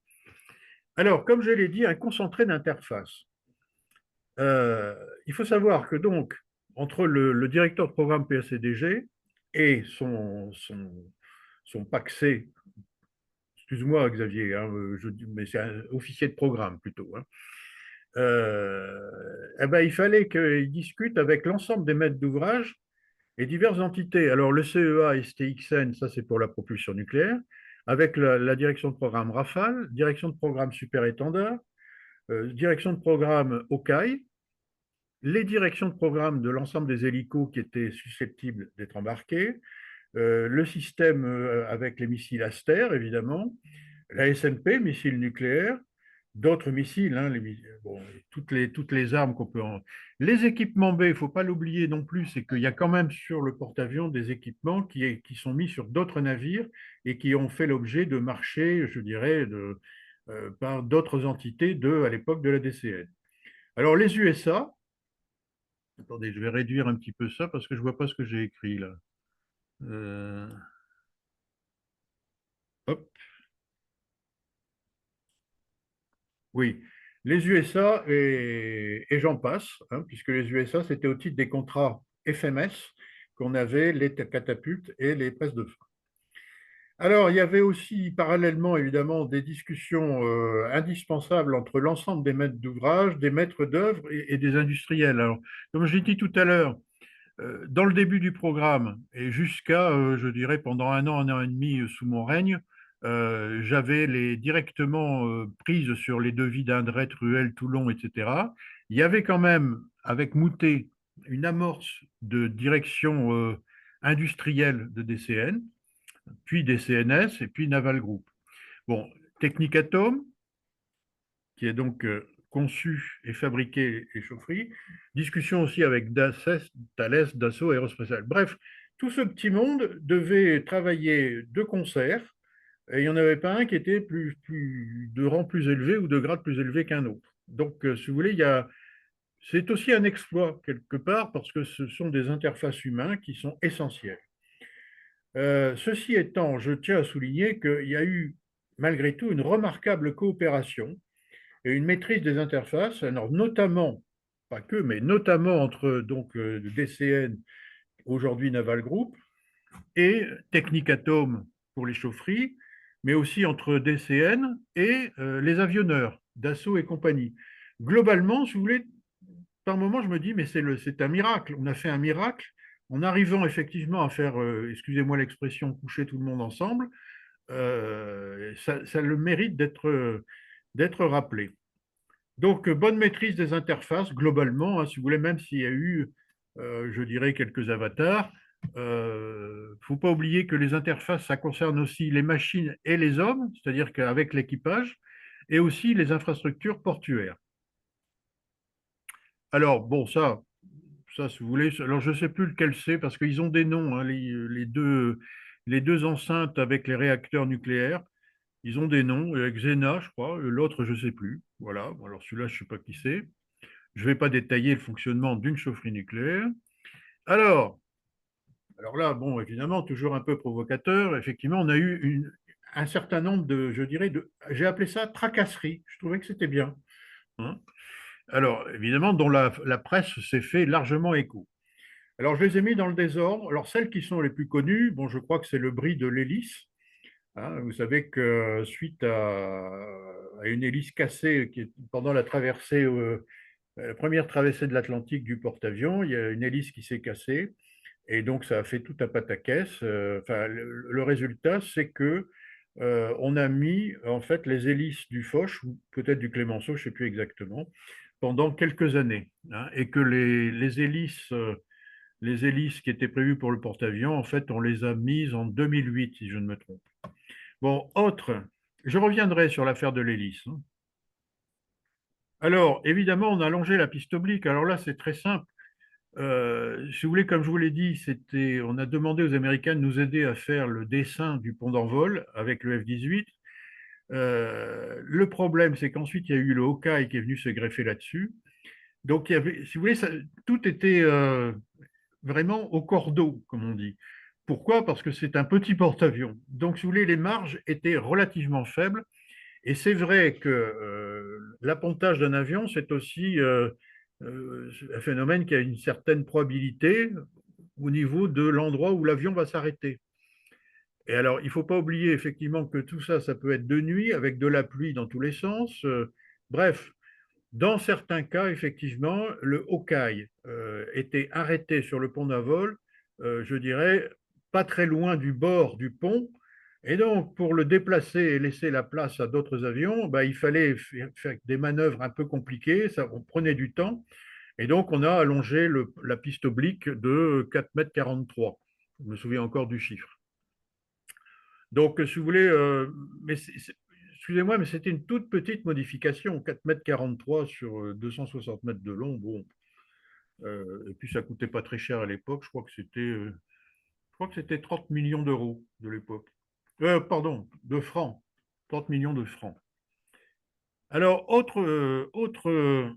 Alors, comme je l'ai dit, un concentré d'interface. Euh, il faut savoir que donc, entre le directeur de programme PACDG et son PACC, excuse-moi Xavier, hein, mais c'est un officier de programme plutôt, hein, eh ben, il fallait qu'il discute avec l'ensemble des maîtres d'ouvrage et diverses entités. Alors le CEA STXN, ça c'est pour la propulsion nucléaire, avec la direction de programme Rafale, direction de programme Super Étendard, direction de programme OCAI, les directions de programme de l'ensemble des hélicos qui étaient susceptibles d'être embarqués, le système avec les missiles Aster, évidemment, la SNP, missiles nucléaires, d'autres missiles, hein, bon, toutes les armes qu'on peut en... Les équipements B, il ne faut pas l'oublier non plus, c'est qu'il y a quand même sur le porte-avions des équipements qui sont mis sur d'autres navires et qui ont fait l'objet de marchés, je dirais, par d'autres entités à l'époque de la DCN. Alors les USA, attendez, je vais réduire un petit peu ça parce que je ne vois pas ce que j'ai écrit là. Hop, oui. Les USA et j'en passe, hein, puisque les USA, c'était au titre des contrats FMS qu'on avait les catapultes et les presses de frein. Alors, il y avait aussi parallèlement, évidemment, des discussions indispensables entre l'ensemble des maîtres d'ouvrage, des maîtres d'œuvre et des industriels. Alors, comme je l'ai dit tout à l'heure, dans le début du programme et jusqu'à, je dirais, pendant un an et demi sous mon règne, j'avais directement prises sur les devis d'Indret, Ruel, Toulon, etc. Il y avait quand même, avec Moutet, une amorce de direction industrielle de DCN, puis des CNS et puis Naval Group. Bon, Technicatom, qui est donc conçu et fabriqué les chaufferies. Discussion aussi avec DACES, Thales, Dassault, Aérospatiale. Bref, tout ce petit monde devait travailler de concert et il n'y en avait pas un qui était de rang plus élevé ou de grade plus élevé qu'un autre. Donc, si vous voulez, c'est aussi un exploit quelque part parce que ce sont des interfaces humaines qui sont essentielles. Ceci étant, je tiens à souligner qu'il y a eu malgré tout une remarquable coopération et une maîtrise des interfaces, alors notamment, pas que, mais notamment entre donc DCN, aujourd'hui Naval Group, et Technicatom pour les chaufferies, mais aussi entre DCN et les avionneurs, Dassault et compagnie. Globalement, si vous voulez, par moment, je me dis, mais c'est un miracle. On a fait un miracle en arrivant effectivement à faire, excusez-moi l'expression, coucher tout le monde ensemble. Ça le mérite d'être rappelé. Donc, bonne maîtrise des interfaces, globalement, hein, si vous voulez, même s'il y a eu, je dirais, quelques avatars, faut pas oublier que les interfaces, ça concerne aussi les machines et les hommes, c'est-à-dire qu'avec l'équipage, et aussi les infrastructures portuaires. Alors, bon, ça, si vous voulez, alors je ne sais plus lequel c'est, parce qu'ils ont des noms, hein, les deux enceintes avec les réacteurs nucléaires, ils ont des noms, Xena, je crois, l'autre, je ne sais plus. Voilà, alors celui-là, je ne sais pas qui c'est. Je ne vais pas détailler le fonctionnement d'une chaufferie nucléaire. Alors, alors là, bon, évidemment, toujours un peu provocateur, effectivement, on a eu un certain nombre de, je dirais, j'ai appelé ça tracasseries. Je trouvais que c'était bien, hein. Alors, évidemment, dont la presse s'est fait largement écho. Alors, je les ai mis dans le désordre. Alors, celles qui sont les plus connues, bon, je crois que c'est le bris de l'hélice, hein. Vous savez que suite à une hélice cassée pendant la traversée, la première traversée de l'Atlantique du porte-avions, il y a une hélice qui s'est cassée. Et donc, ça a fait tout un pataquès. Enfin, le résultat, c'est que on a mis en fait les hélices du Foch, ou peut-être du Clémenceau, je ne sais plus exactement, pendant quelques années, hein, et que les hélices qui étaient prévues pour le porte-avions, en fait, on les a mises en 2008, si je ne me trompe. Bon, je reviendrai sur l'affaire de l'hélice, hein. Alors, évidemment, on a allongé la piste oblique. Alors là, c'est très simple. Si vous voulez, comme je vous l'ai dit, on a demandé aux Américains de nous aider à faire le dessin du pont d'envol avec le F-18. Le problème, c'est qu'ensuite, il y a eu le Hawkeye qui est venu se greffer là-dessus. Donc, si vous voulez, tout était vraiment au cordeau, comme on dit. Pourquoi? Parce que c'est un petit porte-avions. Donc, si vous voulez, les marges étaient relativement faibles. Et c'est vrai que l'appontage d'un avion, c'est aussi un phénomène qui a une certaine probabilité au niveau de l'endroit où l'avion va s'arrêter. Et alors, il ne faut pas oublier effectivement que tout ça, ça peut être de nuit, avec de la pluie dans tous les sens. Bref, dans certains cas, effectivement, le Hawkeye était arrêté sur le pont d'Avol, je dirais, pas très loin du bord du pont. Et donc, pour le déplacer et laisser la place à d'autres avions, bah, il fallait faire des manœuvres un peu compliquées, ça on prenait du temps. Et donc, on a allongé la piste oblique de 4,43 m. Je me souviens encore du chiffre. Donc, si vous voulez, excusez-moi, mais c'était une toute petite modification, 4,43 m sur 260 mètres de long. Bon, et puis ça coûtait pas très cher à l'époque. Je crois que c'était 30 millions d'euros de l'époque. Pardon, de francs. 30 millions de francs. Alors, autre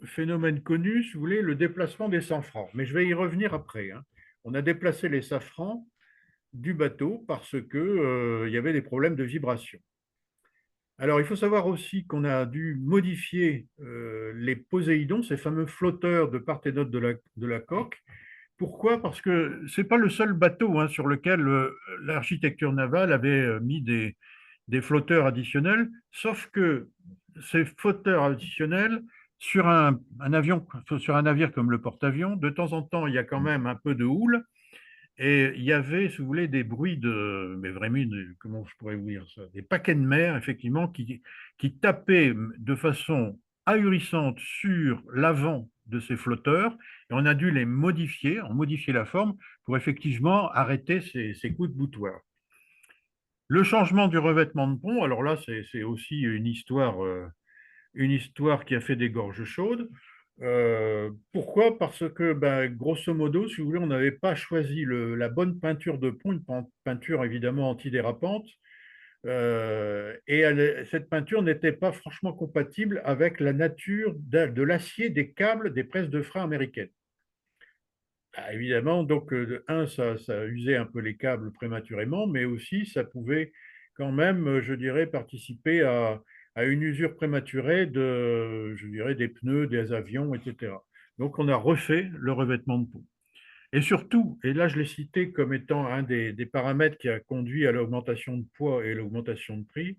phénomène connu, si vous voulez, le déplacement des safrans. Mais je vais y revenir après, hein. On a déplacé les safrans du bateau parce que, il y avait des problèmes de vibration. Alors, il faut savoir aussi qu'on a dû modifier les Poséidons, ces fameux flotteurs de part et d'autre de la coque. Pourquoi? Parce que ce n'est pas le seul bateau, hein, sur lequel l'architecture navale avait mis des flotteurs additionnels, sauf que ces flotteurs additionnels, sur un navire comme le porte-avions, de temps en temps, il y a quand même un peu de houle. Et il y avait, si vous voulez, des bruits mais vraiment, comment je pourrais vous dire ça, des paquets de mer, effectivement, qui tapaient de façon ahurissante sur l'avant de ces flotteurs, et on a dû les modifier, en modifier la forme, pour effectivement arrêter ces coups de boutoir. Le changement du revêtement de pont, alors là, c'est aussi une histoire qui a fait des gorges chaudes. Pourquoi? Parce que, ben, grosso modo, si vous voulez, on n'avait pas choisi la bonne peinture de pont, une peinture évidemment antidérapante, et cette peinture n'était pas franchement compatible avec la nature de l'acier des câbles des presses de frein américaines. Ah, évidemment, donc, ça usait un peu les câbles prématurément, mais aussi ça pouvait quand même, je dirais, participer à une usure prématurée je dirais, des pneus, des avions, etc. Donc, on a refait le revêtement de pont. Et surtout, et là je l'ai cité comme étant un des paramètres qui a conduit à l'augmentation de poids et l'augmentation de prix,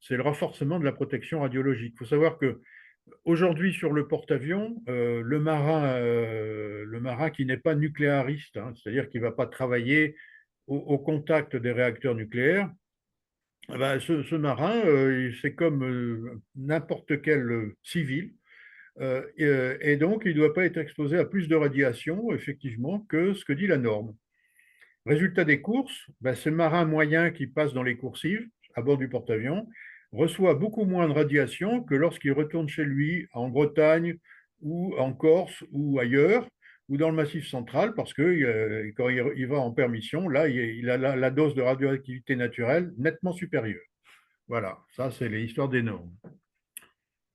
c'est le renforcement de la protection radiologique. Il faut savoir que aujourd'hui, sur le porte-avions, le marin qui n'est pas nucléariste, hein, c'est-à-dire qui ne va pas travailler au contact des réacteurs nucléaires, eh ben, ce marin, c'est comme n'importe quel civil, et donc il ne doit pas être exposé à plus de radiation, effectivement, que ce que dit la norme. Résultat des courses, ben, ce marin moyen qui passe dans les coursives à bord du porte-avions reçoit beaucoup moins de radiation que lorsqu'il retourne chez lui en Bretagne ou en Corse ou ailleurs ou dans le Massif central parce que quand il va en permission, là, il a la dose de radioactivité naturelle nettement supérieure. Voilà, ça c'est l'histoire des normes.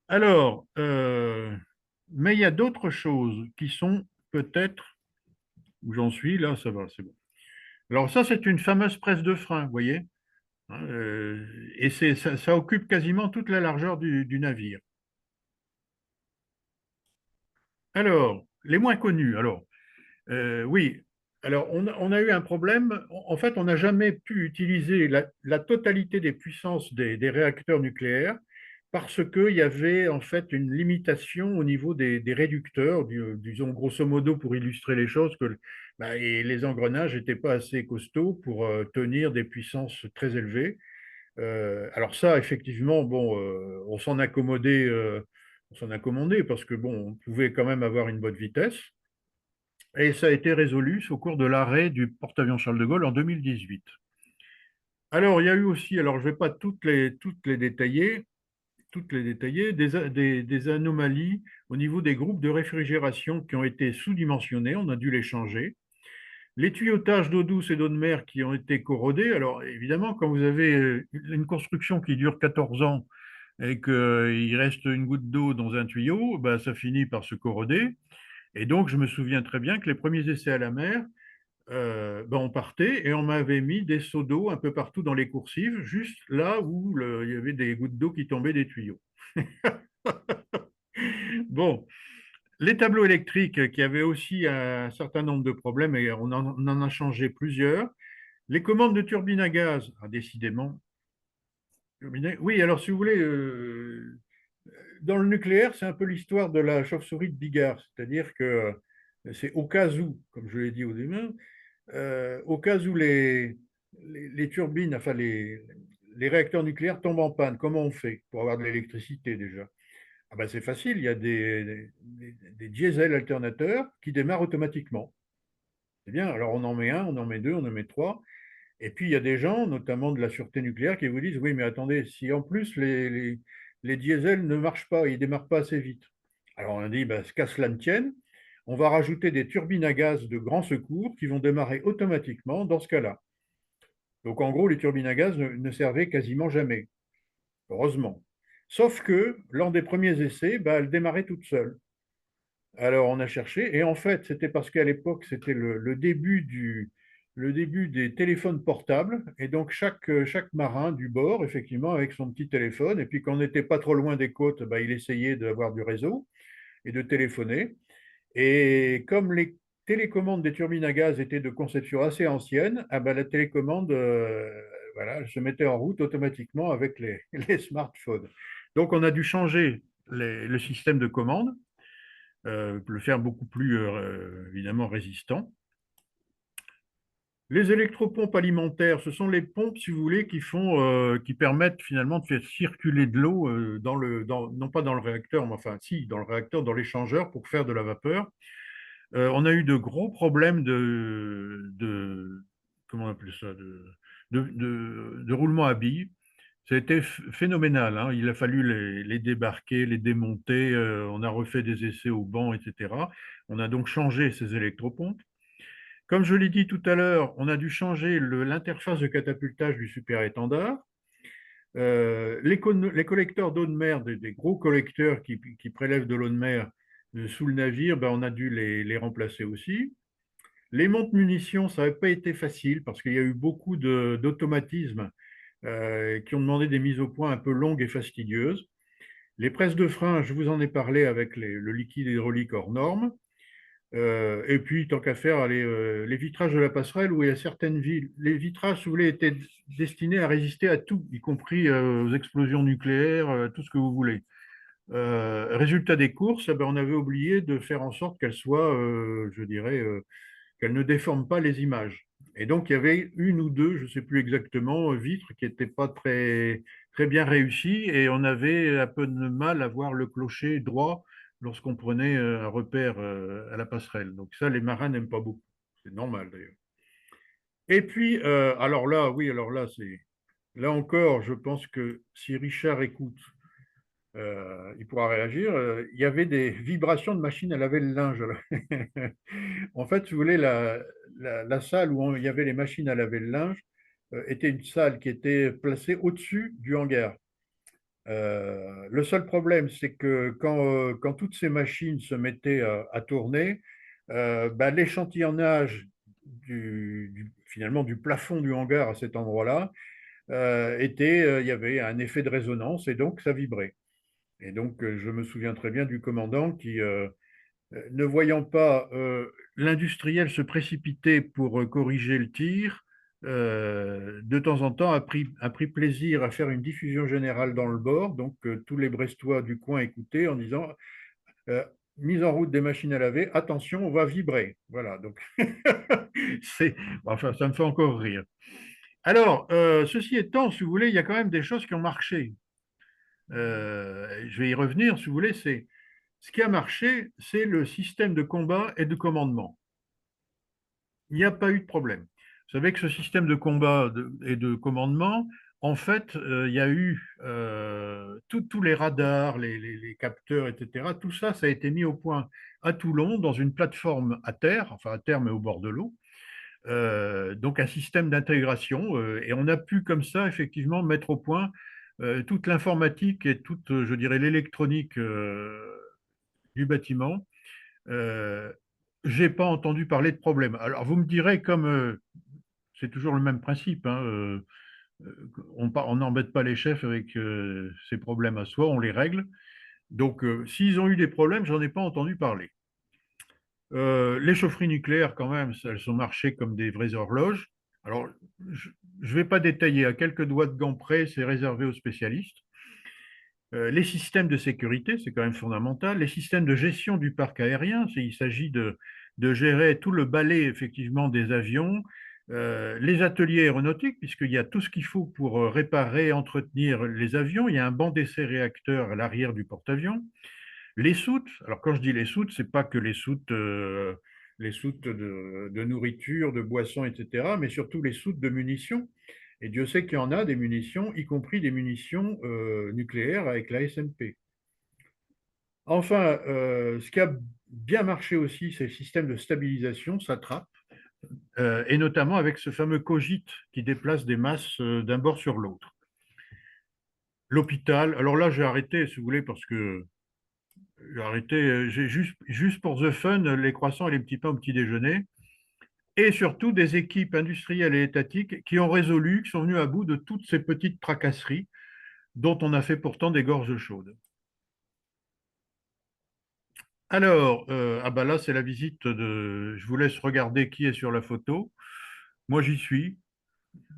Alors, mais il y a d'autres choses qui sont peut-être, où j'en suis, là, ça va, c'est bon. Alors ça, c'est une fameuse presse de frein, vous voyez, hein, et ça occupe quasiment toute la largeur du navire. Alors, les moins connus, alors, oui, alors on a eu un problème, en fait, on n'a jamais pu utiliser la totalité des puissances des réacteurs nucléaires parce qu'il y avait en fait une limitation au niveau des réducteurs, disons grosso modo pour illustrer les choses, que bah, et les engrenages n'étaient pas assez costauds pour tenir des puissances très élevées. Alors ça, effectivement, bon, on s'en accommodait parce que bon, on pouvait quand même avoir une bonne vitesse. Et ça a été résolu au cours de l'arrêt du porte-avions Charles de Gaulle en 2018. Alors, il y a eu aussi, alors je ne vais pas toutes les détailler, des anomalies au niveau des groupes de réfrigération qui ont été sous-dimensionnés, on a dû les changer. Les tuyautages d'eau douce et d'eau de mer qui ont été corrodés. Alors, évidemment, quand vous avez une construction qui dure 14 ans et qu'il reste une goutte d'eau dans un tuyau, ben, ça finit par se corroder. Et donc, je me souviens très bien que les premiers essais à la mer, ben, on partait et on m'avait mis des seaux d'eau un peu partout dans les coursives, juste là où il y avait des gouttes d'eau qui tombaient des tuyaux. Bon, les tableaux électriques qui avaient aussi un certain nombre de problèmes et on en a changé plusieurs. Les commandes de turbines à gaz, ah, décidément. Oui, alors si vous voulez, dans le nucléaire, c'est un peu l'histoire de la chauve-souris de Bigard, c'est-à-dire que c'est au cas où, comme je l'ai dit au début, au cas où les turbines, enfin les réacteurs nucléaires tombent en panne, comment on fait pour avoir de l'électricité déjà? Ah ben c'est facile, il y a des diesels alternateurs qui démarrent automatiquement. C'est bien, alors on en met un, on en met deux, on en met trois. Et puis il y a des gens, notamment de la sûreté nucléaire, qui vous disent, oui, mais attendez, si en plus les diesels ne marchent pas, ils ne démarrent pas assez vite. Alors on a dit, ben, qu'à cela ne tienne, on va rajouter des turbines à gaz de grand secours qui vont démarrer automatiquement dans ce cas-là. Donc en gros, les turbines à gaz ne servaient quasiment jamais, heureusement. Sauf que lors des premiers essais, ben, elles démarraient toutes seules. Alors on a cherché, et en fait, c'était parce qu'à l'époque, c'était le début des téléphones portables, et donc chaque marin du bord, effectivement, avec son petit téléphone, et puis quand on n'était pas trop loin des côtes, ben, il essayait d'avoir du réseau et de téléphoner. Et comme les télécommandes des turbines à gaz étaient de conception assez ancienne, ah ben, la télécommande voilà, elle se mettait en route automatiquement avec les smartphones. Donc on a dû changer le système de commande, le faire beaucoup plus évidemment résistant. Les électropompes alimentaires, ce sont les pompes, si vous voulez, qui permettent finalement de faire circuler de l'eau non pas dans le réacteur, mais enfin si, dans le réacteur, dans l'échangeur pour faire de la vapeur. On a eu de gros problèmes comment on appelle ça, de roulement à billes. Ça a été phénoménal, hein. Il a fallu les débarquer, les démonter. On a refait des essais au banc, etc. On a donc changé ces électropompes. Comme je l'ai dit tout à l'heure, on a dû changer l'interface de catapultage du super-étendard. Les collecteurs d'eau de mer, des gros collecteurs qui prélèvent de l'eau de mer sous le navire, ben, on a dû les remplacer aussi. Les montes munitions, ça n'avait pas été facile parce qu'il y a eu beaucoup d'automatismes qui ont demandé des mises au point un peu longues et fastidieuses. Les presses de frein, je vous en ai parlé avec le liquide hydraulique hors norme. Et puis, tant qu'à faire, les vitrages de la passerelle, où il y a certaines villes, les vitrages, si vous voulez, étaient destinés à résister à tout, y compris aux explosions nucléaires, tout ce que vous voulez. Résultat des courses, eh ben, on avait oublié de faire en sorte qu'elles soient, je dirais, qu'elles ne déforment pas les images. Et donc, il y avait une ou deux, je ne sais plus exactement, vitres qui n'étaient pas très bien réussies et on avait un peu de mal à voir le clocher droit lorsqu'on prenait un repère à la passerelle. Donc ça, les marins n'aiment pas beaucoup. C'est normal d'ailleurs. Et puis, alors là, oui, alors là, là encore, je pense que si Richard écoute, il pourra réagir. Il y avait des vibrations de machine à laver le linge. En fait, si vous voulez, la salle où il y avait les machines à laver le linge était une salle qui était placée au-dessus du hangar. Le seul problème, c'est que quand toutes ces machines se mettaient à tourner, bah, l'échantillonnage finalement du plafond du hangar à cet endroit-là il y avait un effet de résonance et donc ça vibrait. Et donc je me souviens très bien du commandant qui, ne voyant pas l'industriel se précipiter pour corriger le tir, de temps en temps a pris plaisir à faire une diffusion générale dans le bord. Donc tous les Brestois du coin écoutaient en disant euh, mise en route des machines à laver, attention, on va vibrer. Voilà, donc enfin, ça me fait encore rire. Alors, ceci étant, si vous voulez, il y a quand même des choses qui ont marché. Je vais y revenir, si vous voulez, ce qui a marché, c'est le système de combat et de commandement. Il n'y a pas eu de problème. Vous savez que ce système de combat et de commandement, en fait, il y a eu tous les radars, les capteurs, etc. Tout ça, ça a été mis au point à Toulon dans une plateforme à terre, enfin à terre mais au bord de l'eau. Donc un système d'intégration et on a pu comme ça effectivement mettre au point toute l'informatique et toute, je dirais, l'électronique du bâtiment. Euh, j'ai pas entendu parler de problème. Alors vous me direz comme c'est toujours le même principe, hein, on n'embête pas les chefs avec ces problèmes à soi, on les règle. Donc s'ils ont eu des problèmes, j'en ai pas entendu parler. Les chaufferies nucléaires, quand même, elles sont marchées comme des vraies horloges. Alors, je ne vais pas détailler, à quelques doigts de gants près, c'est réservé aux spécialistes. Les systèmes de sécurité, c'est quand même fondamental. Les systèmes de gestion du parc aérien, il s'agit de gérer tout le balai, effectivement, des avions. Les ateliers aéronautiques, puisqu'il y a tout ce qu'il faut pour réparer, entretenir les avions. Il y a un banc d'essai réacteur à l'arrière du porte-avions. Les soutes, alors quand je dis les soutes, c'est pas que les soutes de nourriture, de boissons, etc., mais surtout les soutes de munitions. Et Dieu sait qu'il y en a des munitions, y compris des munitions nucléaires avec la SMP. Enfin, ce qui a bien marché aussi, c'est le système de stabilisation, SATRAP, et notamment avec ce fameux cogite qui déplace des masses d'un bord sur l'autre. L'hôpital, alors là j'ai arrêté si vous voulez parce que j'ai arrêté, j'ai juste pour the fun, les croissants et les petits pains au petit déjeuner, et surtout des équipes industrielles et étatiques qui ont résolu, qui sont venues à bout de toutes ces petites tracasseries dont on a fait pourtant des gorges chaudes. Alors, ah bah là, c'est la visite de. Je vous laisse regarder qui est sur la photo. Moi, j'y suis.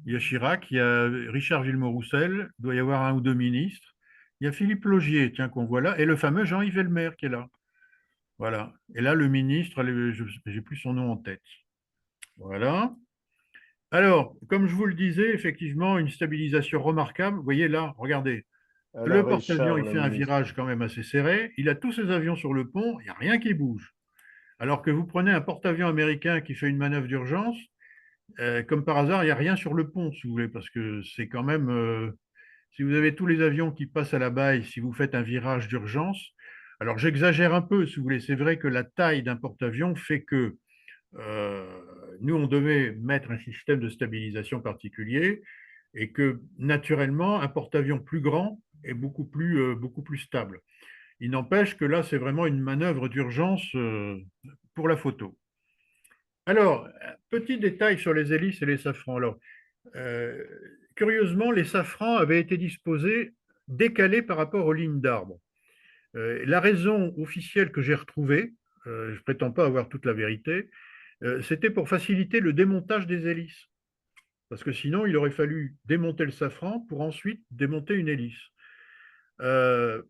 Il y a Chirac, il y a Richard Villemot-Roussel, il doit y avoir un ou deux ministres. Il y a Philippe Laugier, tiens, qu'on voit là, et le fameux Jean-Yves Elmer qui est là. Voilà. Et là, le ministre, je n'ai plus son nom en tête. Voilà. Alors, comme je vous le disais, effectivement, une stabilisation remarquable. Vous voyez là, regardez. Le Alors, porte-avions, Richard, il le fait un ministre. virage quand même assez serré. Il a tous ses avions sur le pont, il n'y a rien qui bouge. Alors que vous prenez un porte-avions américain qui fait une manœuvre d'urgence, comme par hasard, il n'y a rien sur le pont, si vous voulez, parce que c'est quand même, si vous avez tous les avions qui passent à la baille, si vous faites un virage d'urgence, alors j'exagère un peu, si vous voulez, c'est vrai que la taille d'un porte-avions fait que euh, nous, on devait mettre un système de stabilisation particulier et que naturellement, un porte-avions plus grand est beaucoup plus stable. Il n'empêche que là, c'est vraiment une manœuvre d'urgence pour la photo. Alors, petit détail sur les hélices et les safrans. Alors, euh, curieusement, les safrans avaient été disposés décalés par rapport aux lignes d'arbres. La raison officielle que j'ai retrouvée, je ne prétends pas avoir toute la vérité, c'était pour faciliter le démontage des hélices. Parce que sinon, il aurait fallu démonter le safran pour ensuite démonter une hélice. Euh,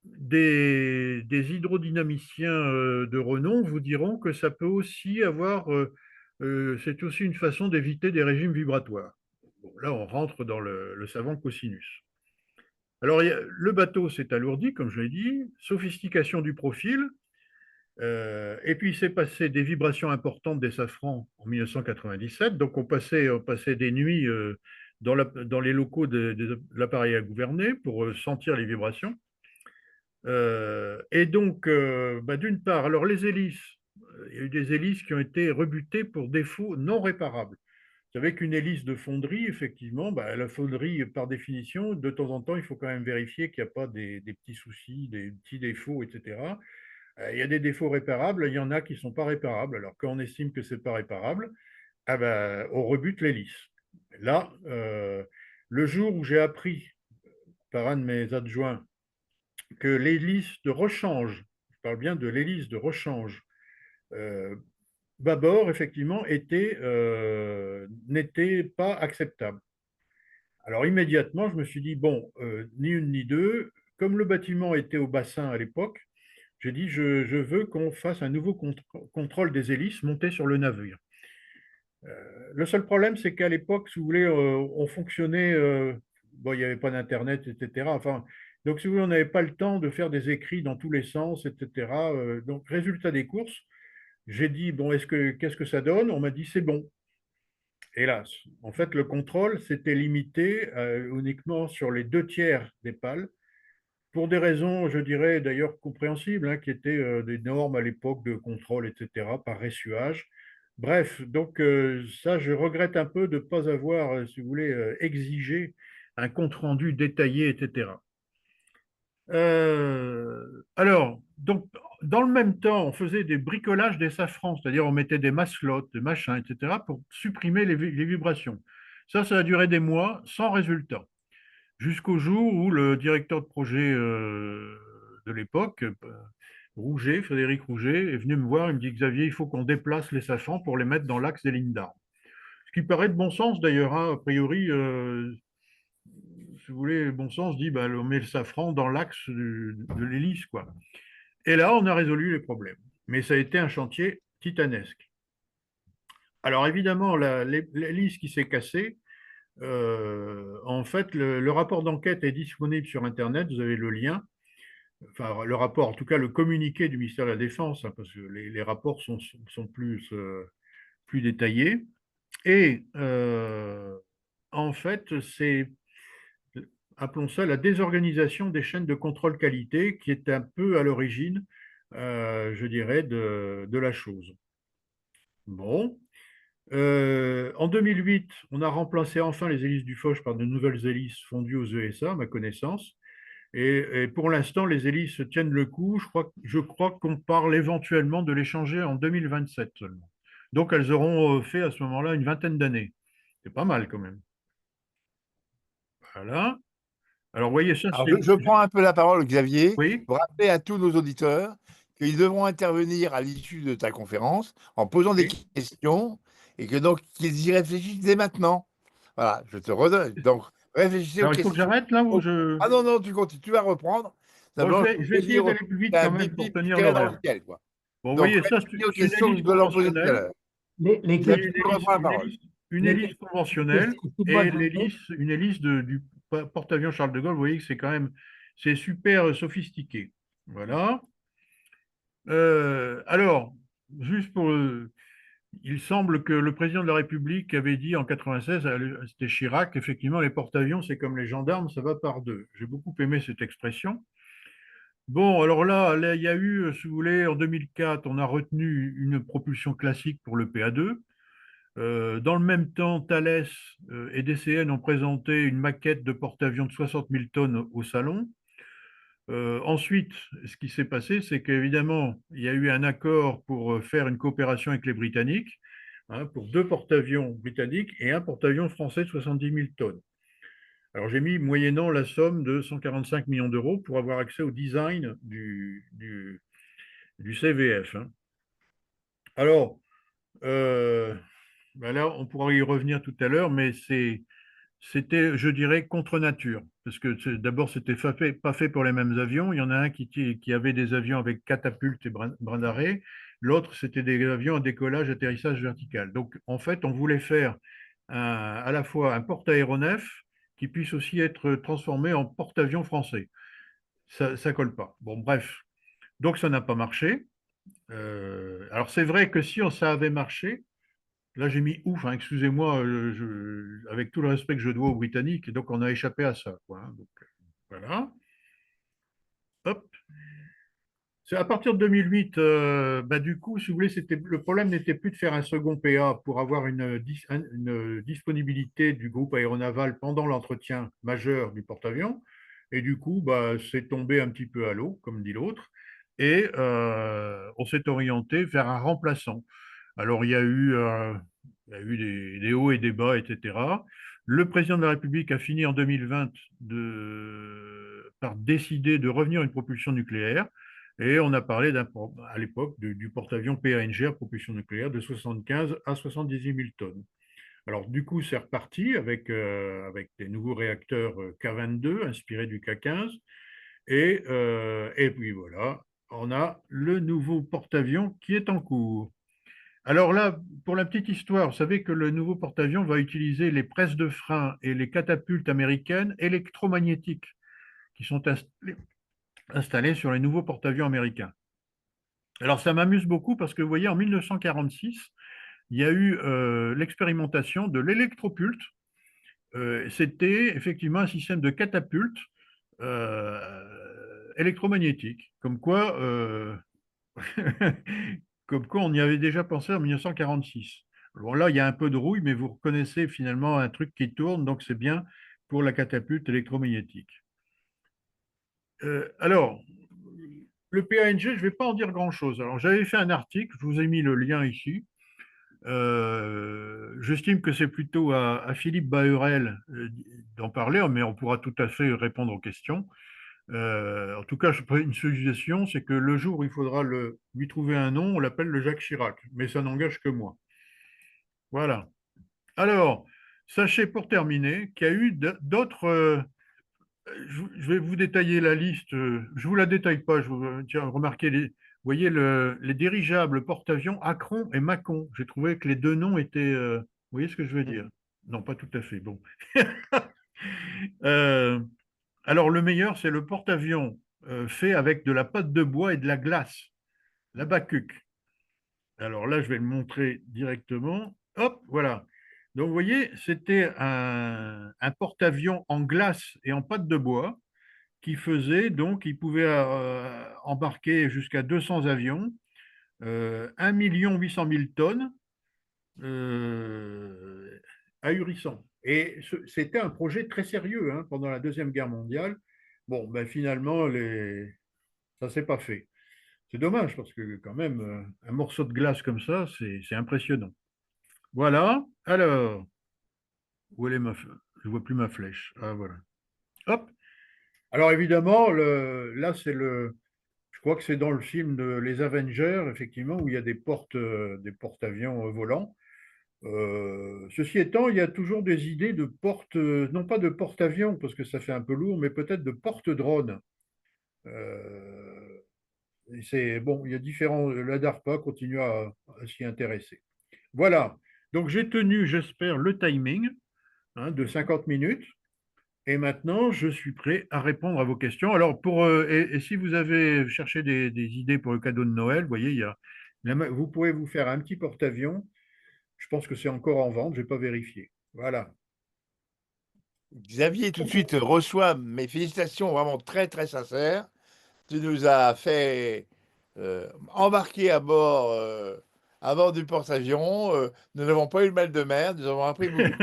des hydrodynamiciens de renom vous diront que ça peut aussi avoir, c'est aussi une façon d'éviter des régimes vibratoires. Bon, là, on rentre dans le savant cosinus. Alors, le bateau s'est alourdi, comme je l'ai dit, sophistication du profil. Et puis, il s'est passé des vibrations importantes des safrans en 1997. Donc, on passait des nuits dans les locaux de l'appareil à gouverner pour sentir les vibrations. Et donc, bah, d'une part, alors les hélices, il y a eu des hélices qui ont été rebutées pour défauts non réparables. Vous savez qu'une hélice de fonderie, effectivement, bah, la fonderie, par définition, de temps en temps, il faut quand même vérifier qu'il n'y a pas des petits soucis, des petits défauts, etc. Il y a des défauts réparables, il y en a qui ne sont pas réparables. Alors, quand on estime que ce n'est pas réparable, ah ben, on rebute l'hélice. Là, le jour où j'ai appris par un de mes adjoints que l'hélice de rechange, je parle bien de l'hélice de rechange, euh, bâbord, effectivement, n'était pas acceptable. Alors immédiatement, je me suis dit, bon, ni une ni deux, comme le bâtiment était au bassin à l'époque, j'ai dit, je veux qu'on fasse un nouveau contrôle des hélices montées sur le navire. Le seul problème, c'est qu'à l'époque, si vous voulez, on fonctionnait, bon, il n'y avait pas d'Internet, etc. Enfin, donc, si vous voulez, on n'avait pas le temps de faire des écrits dans tous les sens, etc. Donc, résultat des courses, j'ai dit, bon, qu'est-ce que ça donne? On m'a dit, c'est bon. Hélas, en fait, le contrôle s'était limité uniquement sur les 2 tiers des pales, pour des raisons, je dirais d'ailleurs compréhensibles, hein, qui étaient des normes à l'époque de contrôle, etc., par essuage. Bref, donc ça, je regrette un peu de ne pas avoir, si vous voulez, exigé un compte-rendu détaillé, etc. Alors, donc, dans le même temps, on faisait des bricolages des safrans, c'est-à-dire on mettait des maslottes, des machins, etc., pour supprimer les vibrations. Ça a duré des mois sans résultat, jusqu'au jour où le directeur de projet de l'époque, Rouget, Frédéric Rouget, est venu me voir. Il me dit, Xavier, il faut qu'on déplace les safrans pour les mettre dans l'axe des lignes d'armes. Ce qui paraît de bon sens d'ailleurs, hein. A priori, si vous voulez, bon sens dit, bah, on met le safran dans l'axe de l'hélice, quoi. Et là, on a résolu les problèmes. Mais ça a été un chantier titanesque. Alors évidemment, l'hélice qui s'est cassée, en fait, le rapport d'enquête est disponible sur Internet, vous avez le lien. Enfin, le rapport, en tout cas le communiqué du ministère de la Défense, hein, parce que les rapports sont plus détaillés. Et en fait, c'est, appelons ça la désorganisation des chaînes de contrôle qualité qui est un peu à l'origine, je dirais, de la chose. Bon. En 2008, on a remplacé enfin les hélices du Foch par de nouvelles hélices fondues aux ESA, à ma connaissance. Et pour l'instant, les hélices tiennent le coup. Je crois qu'on parle éventuellement de les changer en 2027 seulement. Donc, elles auront fait à ce moment-là une vingtaine d'années. C'est pas mal quand même. Voilà. Alors, vous voyez, ça, Alors, c'est... je prends un peu la parole, Xavier, Oui, pour rappeler à tous nos auditeurs qu'ils devront intervenir à l'issue de ta conférence en posant des oui. questions et que donc qu'ils y réfléchissent dès maintenant. Voilà, je te redonne. Donc, réfléchissez aux Alors, il faut que questions. j'arrête là ou je... Ah non, non, tu continues, tu vas reprendre. Bon, je Simplement, vais, je je vais vais essayer dire, d'aller plus vite c'est un quand même pour bip-bip tenir tiré dans le l'horaire. ciel, quoi. Bon, vous Donc, voyez, ça, réfléchissez aux c'est une questions que hélice nous allons poser tout à conventionnelle. l'heure. Les C'est Xavier, questions, tu reprends la parole. une les hélice conventionnelle excuse-moi et de vous couper. une hélice du porte-avions Charles de Gaulle. Vous voyez que c'est quand même c'est super sophistiqué. Voilà. Alors, juste pour il semble que le président de la République avait dit en 96, c'était Chirac, effectivement, les porte-avions, c'est comme les gendarmes, ça va par deux. J'ai beaucoup aimé cette expression. Bon, alors là, il y a eu, si vous voulez, en 2004, on a retenu une propulsion classique pour le PA2. Dans le même temps, Thales et DCN ont présenté une maquette de porte-avions de 60 000 tonnes au salon. Ensuite, ce qui s'est passé, c'est qu'évidemment, il y a eu un accord pour faire une coopération avec les Britanniques, hein, pour 2 porte-avions britanniques et un porte-avions français de 70 000 tonnes. Alors j'ai mis moyennant la somme de 145 millions d'euros pour avoir accès au design du CVF, hein. Alors, ben là, on pourra y revenir tout à l'heure, mais c'était, je dirais, contre nature. Parce que d'abord, c'était pas fait pour les mêmes avions. Il y en a un qui avait des avions avec catapulte et brin d'arrêt. L'autre, c'était des avions à décollage, atterrissage vertical. Donc, en fait, on voulait faire à la fois un porte-aéronef qui puisse aussi être transformé en porte-avions français. Ça ne colle pas. Bon, bref. Donc, ça n'a pas marché. Alors c'est vrai que si ça avait marché, là j'ai mis ouf, hein, excusez-moi, avec tout le respect que je dois aux Britanniques, et donc on a échappé à ça, quoi, hein. Donc, voilà. Hop. C'est à partir de 2008, bah, du coup, si vous voulez, le problème n'était plus de faire un second PA pour avoir une disponibilité du groupe aéronaval pendant l'entretien majeur du porte-avions. Et du coup, bah, c'est tombé un petit peu à l'eau, comme dit l'autre. Et on s'est orienté vers un remplaçant. Alors, il y a eu des hauts et des bas, etc. Le président de la République a fini en 2020 par décider de revenir à une propulsion nucléaire. Et on a parlé à l'époque du porte-avions PANG à propulsion nucléaire de 75 à 78 000 tonnes. Alors, du coup, c'est reparti avec des nouveaux réacteurs K22 inspirés du K15. Et puis voilà, on a le nouveau porte-avions qui est en cours. Alors là, pour la petite histoire, vous savez que le nouveau porte-avions va utiliser les presses de frein et les catapultes américaines électromagnétiques qui sont installées sur les nouveaux porte-avions américains. Alors ça m'amuse beaucoup parce que vous voyez, en 1946, il y a eu l'expérimentation de l'électropulte. C'était effectivement un système de catapulte électromagnétique, comme quoi on y avait déjà pensé en 1946. Bon, là, il y a un peu de rouille, mais vous reconnaissez finalement un truc qui tourne, donc c'est bien pour la catapulte électromagnétique. Alors, le PANG, je ne vais pas en dire grand-chose. Alors, j'avais fait un article, je vous ai mis le lien ici. J'estime que c'est plutôt à Philippe Bahurel d'en parler, mais on pourra tout à fait répondre aux questions. En tout cas, une suggestion, c'est que le jour où il faudra lui trouver un nom, on l'appelle le Jacques Chirac, mais ça n'engage que moi. Voilà. Alors, sachez pour terminer qu'il y a eu d'autres. Je vais vous détailler la liste. Je ne vous la détaille pas. Tiens, remarquez, vous voyez les dirigeables porte-avions Acron et Macon. J'ai trouvé que les deux noms étaient. Vous voyez ce que je veux dire? Non, pas tout à fait. Bon. Euh, alors, le meilleur, c'est le porte-avions fait avec de la pâte de bois et de la glace, la Bacuc. Alors là, je vais le montrer directement. Hop, voilà. Donc, vous voyez, c'était un porte-avions en glace et en pâte de bois qui faisait, donc, il pouvait embarquer jusqu'à 200 avions, 1 800 000 tonnes, ahurissant. Et c'était un projet très sérieux hein, pendant la Deuxième Guerre mondiale. Bon, ben, finalement, ça ne s'est pas fait. C'est dommage parce que quand même, un morceau de glace comme ça, c'est impressionnant. Voilà. Alors, où elle est je ne vois plus ma flèche. Ah, voilà. Hop. Alors évidemment, là, je crois que c'est dans le film de Les Avengers, effectivement, où il y a des porte-avions volants. Ceci étant, il y a toujours des idées de non pas de porte-avions, parce que ça fait un peu lourd, mais peut-être de porte-drones. C'est bon, il y a différents. La DARPA continue à s'y intéresser. Voilà. Donc j'ai tenu, j'espère, le timing hein, de 50 minutes. Et maintenant, je suis prêt à répondre à vos questions. Alors, et si vous avez cherché des idées pour le cadeau de Noël, vous voyez, vous pourrez vous faire un petit porte-avions. Je pense que c'est encore en vente, je n'ai pas vérifié. Voilà. Xavier, tout de suite, reçoit mes félicitations vraiment très, très sincères. Tu nous as fait embarquer à bord du porte-avions. Nous n'avons pas eu le mal de mer, nous avons appris beaucoup.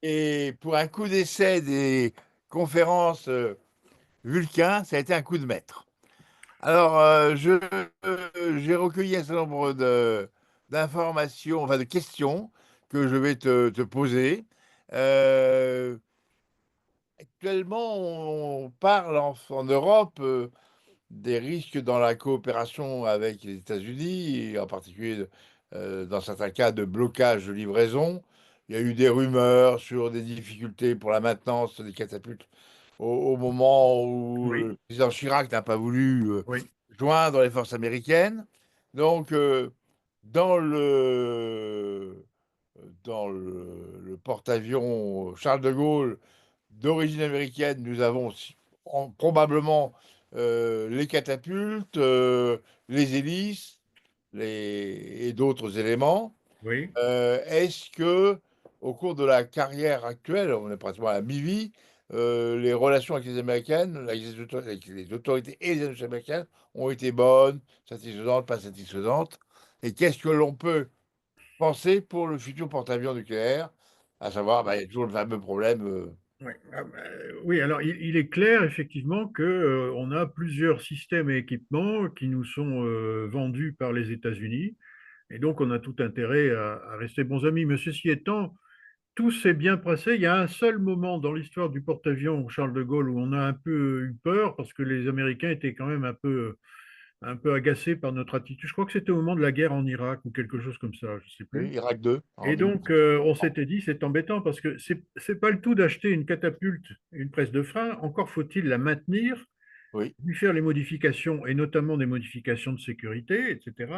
Et pour un coup d'essai des conférences Vulcain, ça a été un coup de maître. Alors, j'ai recueilli un certain nombre d'informations, enfin de questions que je vais te poser. Euh, Actuellement, on parle en Europe des risques dans la coopération avec les États-Unis, et en particulier dans certains cas de blocage de livraison. Il y a eu des rumeurs sur des difficultés pour la maintenance des catapultes au moment où Oui, le président Chirac n'a pas voulu oui. joindre les forces américaines. Donc, dans le porte-avions Charles de Gaulle d'origine américaine, nous avons probablement les catapultes, les hélices et d'autres éléments. Oui. Est-ce que, au cours de la carrière actuelle, on est pratiquement à la mi-vie, les relations avec les Américaines, avec les autorités et les institutions américaines ont été bonnes, satisfaisantes, pas satisfaisantes? Et qu'est-ce que l'on peut penser pour le futur porte-avions nucléaire? À savoir, bah, il y a toujours le fameux problème. Ouais. Ah, bah, oui, alors il est clair effectivement que on a plusieurs systèmes et équipements qui nous sont vendus par les États-Unis, et donc on a tout intérêt à rester bons amis. Mais ceci étant, tout s'est bien passé. Il y a un seul moment dans l'histoire du porte-avions Charles de Gaulle où on a un peu eu peur parce que les Américains étaient quand même un peu agacés par notre attitude. Je crois que c'était au moment de la guerre en Irak ou quelque chose comme ça, je ne sais Oui, plus. Irak 2 en Et donc, 1900. on s'était dit, c'est embêtant parce que c'est pas le tout d'acheter une catapulte, une presse de frein, encore faut-il la maintenir, Oui, lui faire les modifications, et notamment des modifications de sécurité, etc.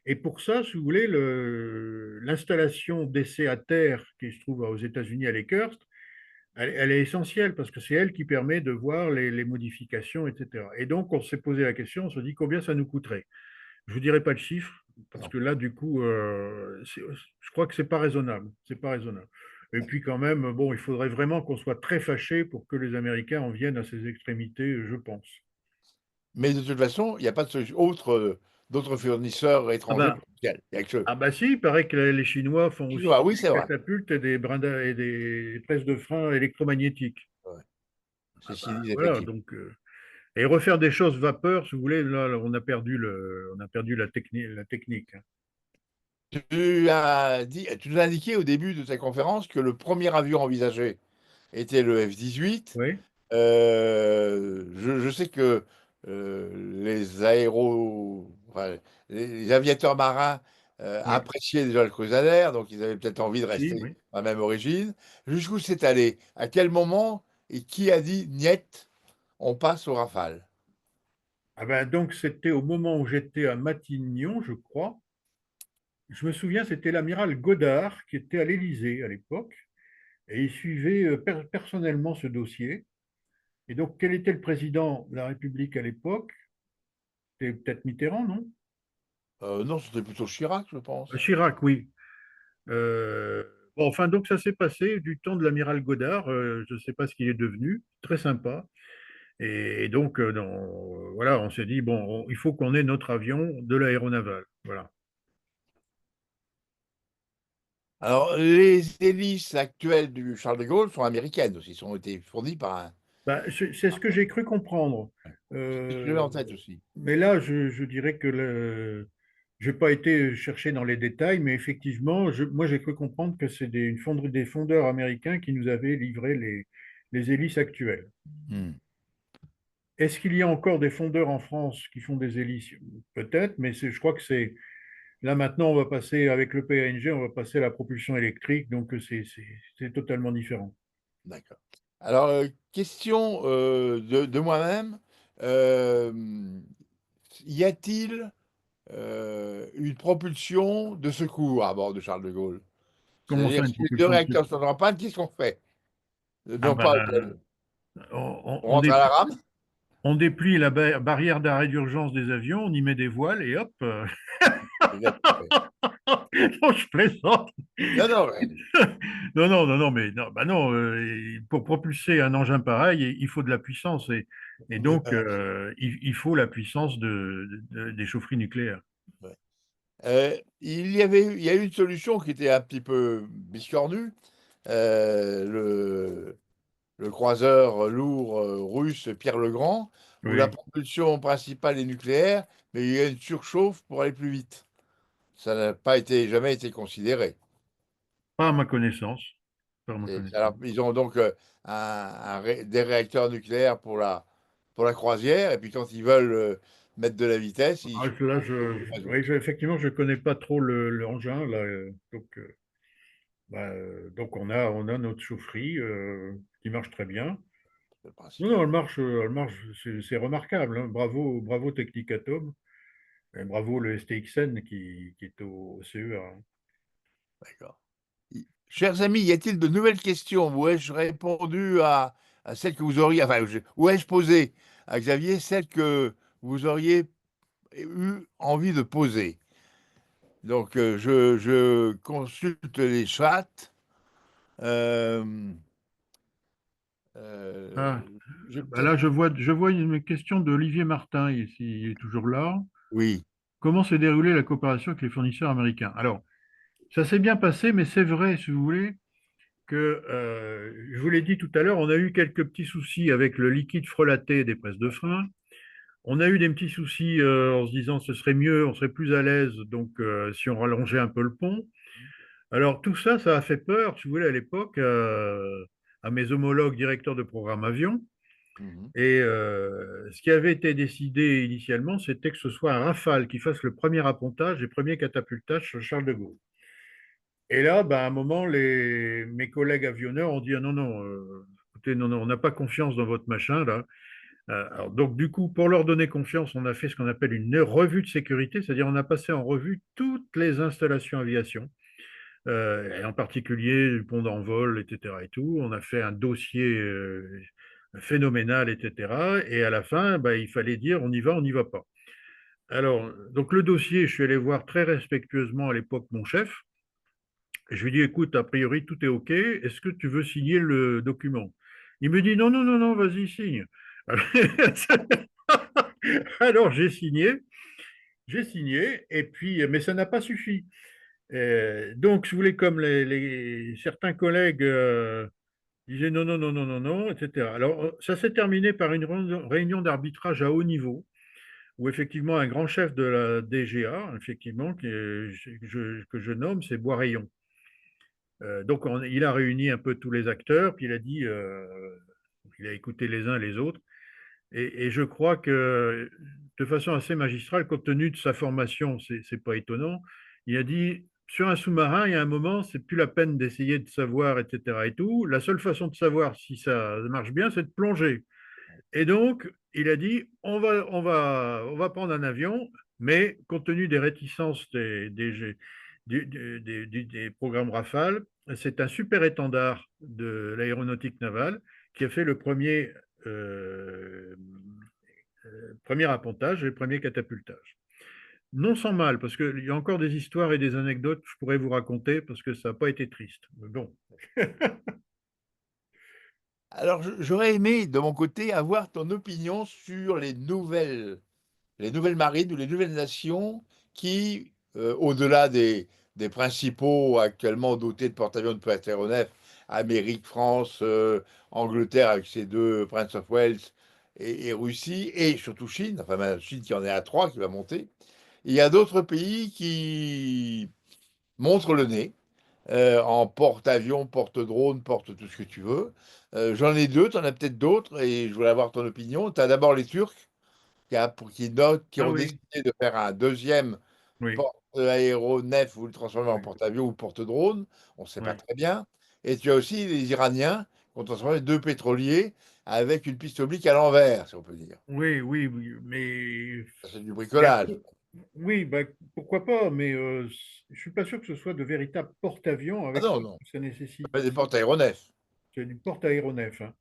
Et pour ça, si vous voulez, l'installation d'essai à terre qui se trouve aux États-Unis à Lakehurst, elle est essentielle parce que c'est elle qui permet de voir les modifications, etc. Et donc, on s'est posé la question, on se dit combien ça nous coûterait. Je ne vous dirai pas de chiffre, parce non. que là, du coup, je crois que c'est pas raisonnable. C'est pas raisonnable. Et puis quand même, bon, il faudrait vraiment qu'on soit très fâché pour que les Américains en viennent à ces extrémités, je pense. Mais de toute façon, il n'y a pas de solution autre, d'autres fournisseurs Ah étrangers bah, potentiels. Il n'y a que ceux. ah bah si, il paraît que les Chinois font aussi Chinois, oui, des c'est vrai. catapultes et des et des presses de frein électromagnétiques. Ouais. Ah Ceci bah, dit, voilà, effectivement. donc et refaire des choses vapeur, si vous voulez, là, on a perdu la technique, hein. Tu nous as indiqué au début de ta conférence que le premier avion envisagé était le F-18. Oui, Je sais que enfin, les aviateurs marins oui, appréciaient déjà le Crusader, donc ils avaient peut-être envie de si, rester oui. à la même origine. Jusqu'où c'est allé? À quel moment et qui a dit niet, on passe au Rafale? Ah ben, donc, c'était au moment où j'étais à Matignon, je crois. Je me souviens, c'était l'amiral Godard qui était à l'Élysée à l'époque et il suivait personnellement ce dossier. Et donc, quel était le président de la République à l'époque? C'était peut-être Mitterrand, non? Non, c'était plutôt Chirac, je pense. Chirac, oui. Bon, enfin, donc ça s'est passé du temps de l'amiral Godard. Je ne sais pas ce qu'il est devenu. Très sympa. Et donc, voilà, on s'est dit, bon, il faut qu'on ait notre avion de l'aéronavale. Voilà. Alors, les hélices actuelles du Charles de Gaulle sont américaines aussi, ont été fournies par un. Bah, c'est ce que j'ai cru comprendre. C'est ce que j'avais Euh, en tête aussi. mais là, je dirais que je n'ai pas été chercher dans les détails, mais effectivement, moi, j'ai cru comprendre que c'est des fondeurs américains qui nous avaient livré les hélices actuelles. Hmm. Est-ce qu'il y a encore des fondeurs en France qui font des hélices? Peut-être, mais je crois que c'est. Là, maintenant, on va passer avec le PNG, on va passer à la propulsion électrique, donc c'est totalement différent. D'accord. Alors, question de moi-même. euh, Y a-t-il une propulsion de secours à bord de Charles de Gaulle? Comment C'est-à-dire, ça, une si les deux propulsion de. réacteurs sont en panne, qu'est-ce qu'on fait? Ah Non ben, pas, on, on on rentre à la rame? on déplie la barrière d'arrêt d'urgence des avions, on y met des voiles et hop. Non, je plaisante. Non, non, Non, non, non, non, mais non, bah non, pour propulser un engin pareil, il faut de la puissance et donc il faut la puissance des chaufferies nucléaires. ouais. Il y a eu une solution qui était un petit peu biscornue. Euh, le, le croiseur lourd russe Pierre le Grand, où la Oui, propulsion principale est nucléaire, mais il y a une surchauffe pour aller plus vite. Ça n'a pas été, jamais été considéré. pas à ma connaissance. Pas à ma Alors, connaissance. ils ont donc des réacteurs nucléaires pour la croisière, et puis quand ils veulent mettre de la vitesse, ils Ah, chauffent là, au mazout. oui, effectivement, je ne connais pas trop l'engin, là, donc on a notre chaufferie qui marche très bien. C'est le Non, non, principal. elle marche, c'est remarquable, hein. Bravo, bravo Technicatom, et bravo le STXN qui est au CEA, hein. D'accord. Chers amis, y a-t-il de nouvelles questions? Ou ai-je répondu à celles que vous auriez, enfin, ou ai-je posé à Xavier celle que vous auriez eu envie de poser. Donc, je consulte les chats. Euh, Ah, euh, j'ai bah peut-être. là, je vois une question d'Olivier Martin, ici, il est toujours là. Oui. Comment s'est déroulée la coopération avec les fournisseurs américains? Alors, ça s'est bien passé, mais c'est vrai, si vous voulez, que je vous l'ai dit tout à l'heure, on a eu quelques petits soucis avec le liquide frelaté des presses de frein. On a eu des petits soucis en se disant ce serait mieux, on serait plus à l'aise, donc si on rallongeait un peu le pont. Alors tout ça, ça a fait peur, si vous voulez, à l'époque, à mes homologues directeurs de programme avion. Mhm. Et ce qui avait été décidé initialement, c'était que ce soit un Rafale qui fasse le premier appontage et premier catapultage sur Charles de Gaulle. Et là, ben, à un moment, mes collègues avionneurs ont dit ah, non, non, écoutez, non, non, on n'a pas confiance dans votre machin là. Alors, donc, du coup, pour leur donner confiance, on a fait ce qu'on appelle une revue de sécurité, c'est-à-dire on a passé en revue toutes les installations aviation, et en particulier le pont d'envol, etc. Et tout. On a fait un dossier phénoménal, etc. Et à la fin, bah, il fallait dire on n'y va pas. Alors, donc le dossier, je suis allé voir très respectueusement à l'époque mon chef. Et je lui dis écoute, a priori tout est OK. Est-ce que tu veux signer le document? Il me dit non, non, non, non, vas-y, signe. Alors j'ai signé, et puis, mais ça n'a pas suffi. Donc, je voulais, comme certains collègues disaient non, non, non, non, non, non, etc. Alors, ça s'est terminé par une réunion d'arbitrage à haut niveau, où effectivement un grand chef de la DGA, effectivement, que je nomme, c'est Boisrayon. Donc, il a réuni un peu tous les acteurs, puis il a dit, il a écouté les uns les autres, et je crois que de façon assez magistrale, compte tenu de sa formation, c'est pas étonnant, il a dit sur un sous-marin, il y a un moment, c'est plus la peine d'essayer de savoir, etc. et tout. La seule façon de savoir si ça marche bien, c'est de plonger. Et donc, il a dit on va prendre un avion, mais compte tenu des réticences des programmes Rafale, c'est un super étendard de l'aéronautique navale qui a fait le euh, premier appontage et le premier catapultage. Non sans mal, parce qu'il y a encore des histoires et des anecdotes que je pourrais vous raconter, parce que ça n'a pas été triste. Mais bon. Alors, j'aurais aimé, de mon côté, avoir ton opinion sur les nouvelles marines ou les nouvelles nations qui, au-delà des principaux actuellement dotés de porte-avions de porte-aéronefs, Amérique, France, Angleterre avec ses deux Prince of Wales et Russie, et surtout Chine, enfin même Chine qui en est à trois, qui va monter. Il y a d'autres pays qui montrent le nez en porte-avions, porte-drones, porte tout ce que tu veux. J'en ai deux, tu en as peut-être d'autres, et je voulais avoir ton opinion. Tu as d'abord les Turcs qui Ah ont oui, décidé de faire un deuxième oui, porte-aéronef ou le transformer en oui, porte-avion ou porte-drone, on ne sait pas oui. très bien. Et tu as aussi les Iraniens qui ont transformé deux pétroliers avec une piste oblique à l'envers, si on peut dire. Oui, oui, oui, mais Ça, c'est du il y a bricolage. oui, bah, pourquoi pas, mais je suis pas sûr que ce soit de véritables porte-avions Ah avec non, tout non, ce que ça nécessite. pas des porte-aéronefs. C'est du porte-aéronef, hein.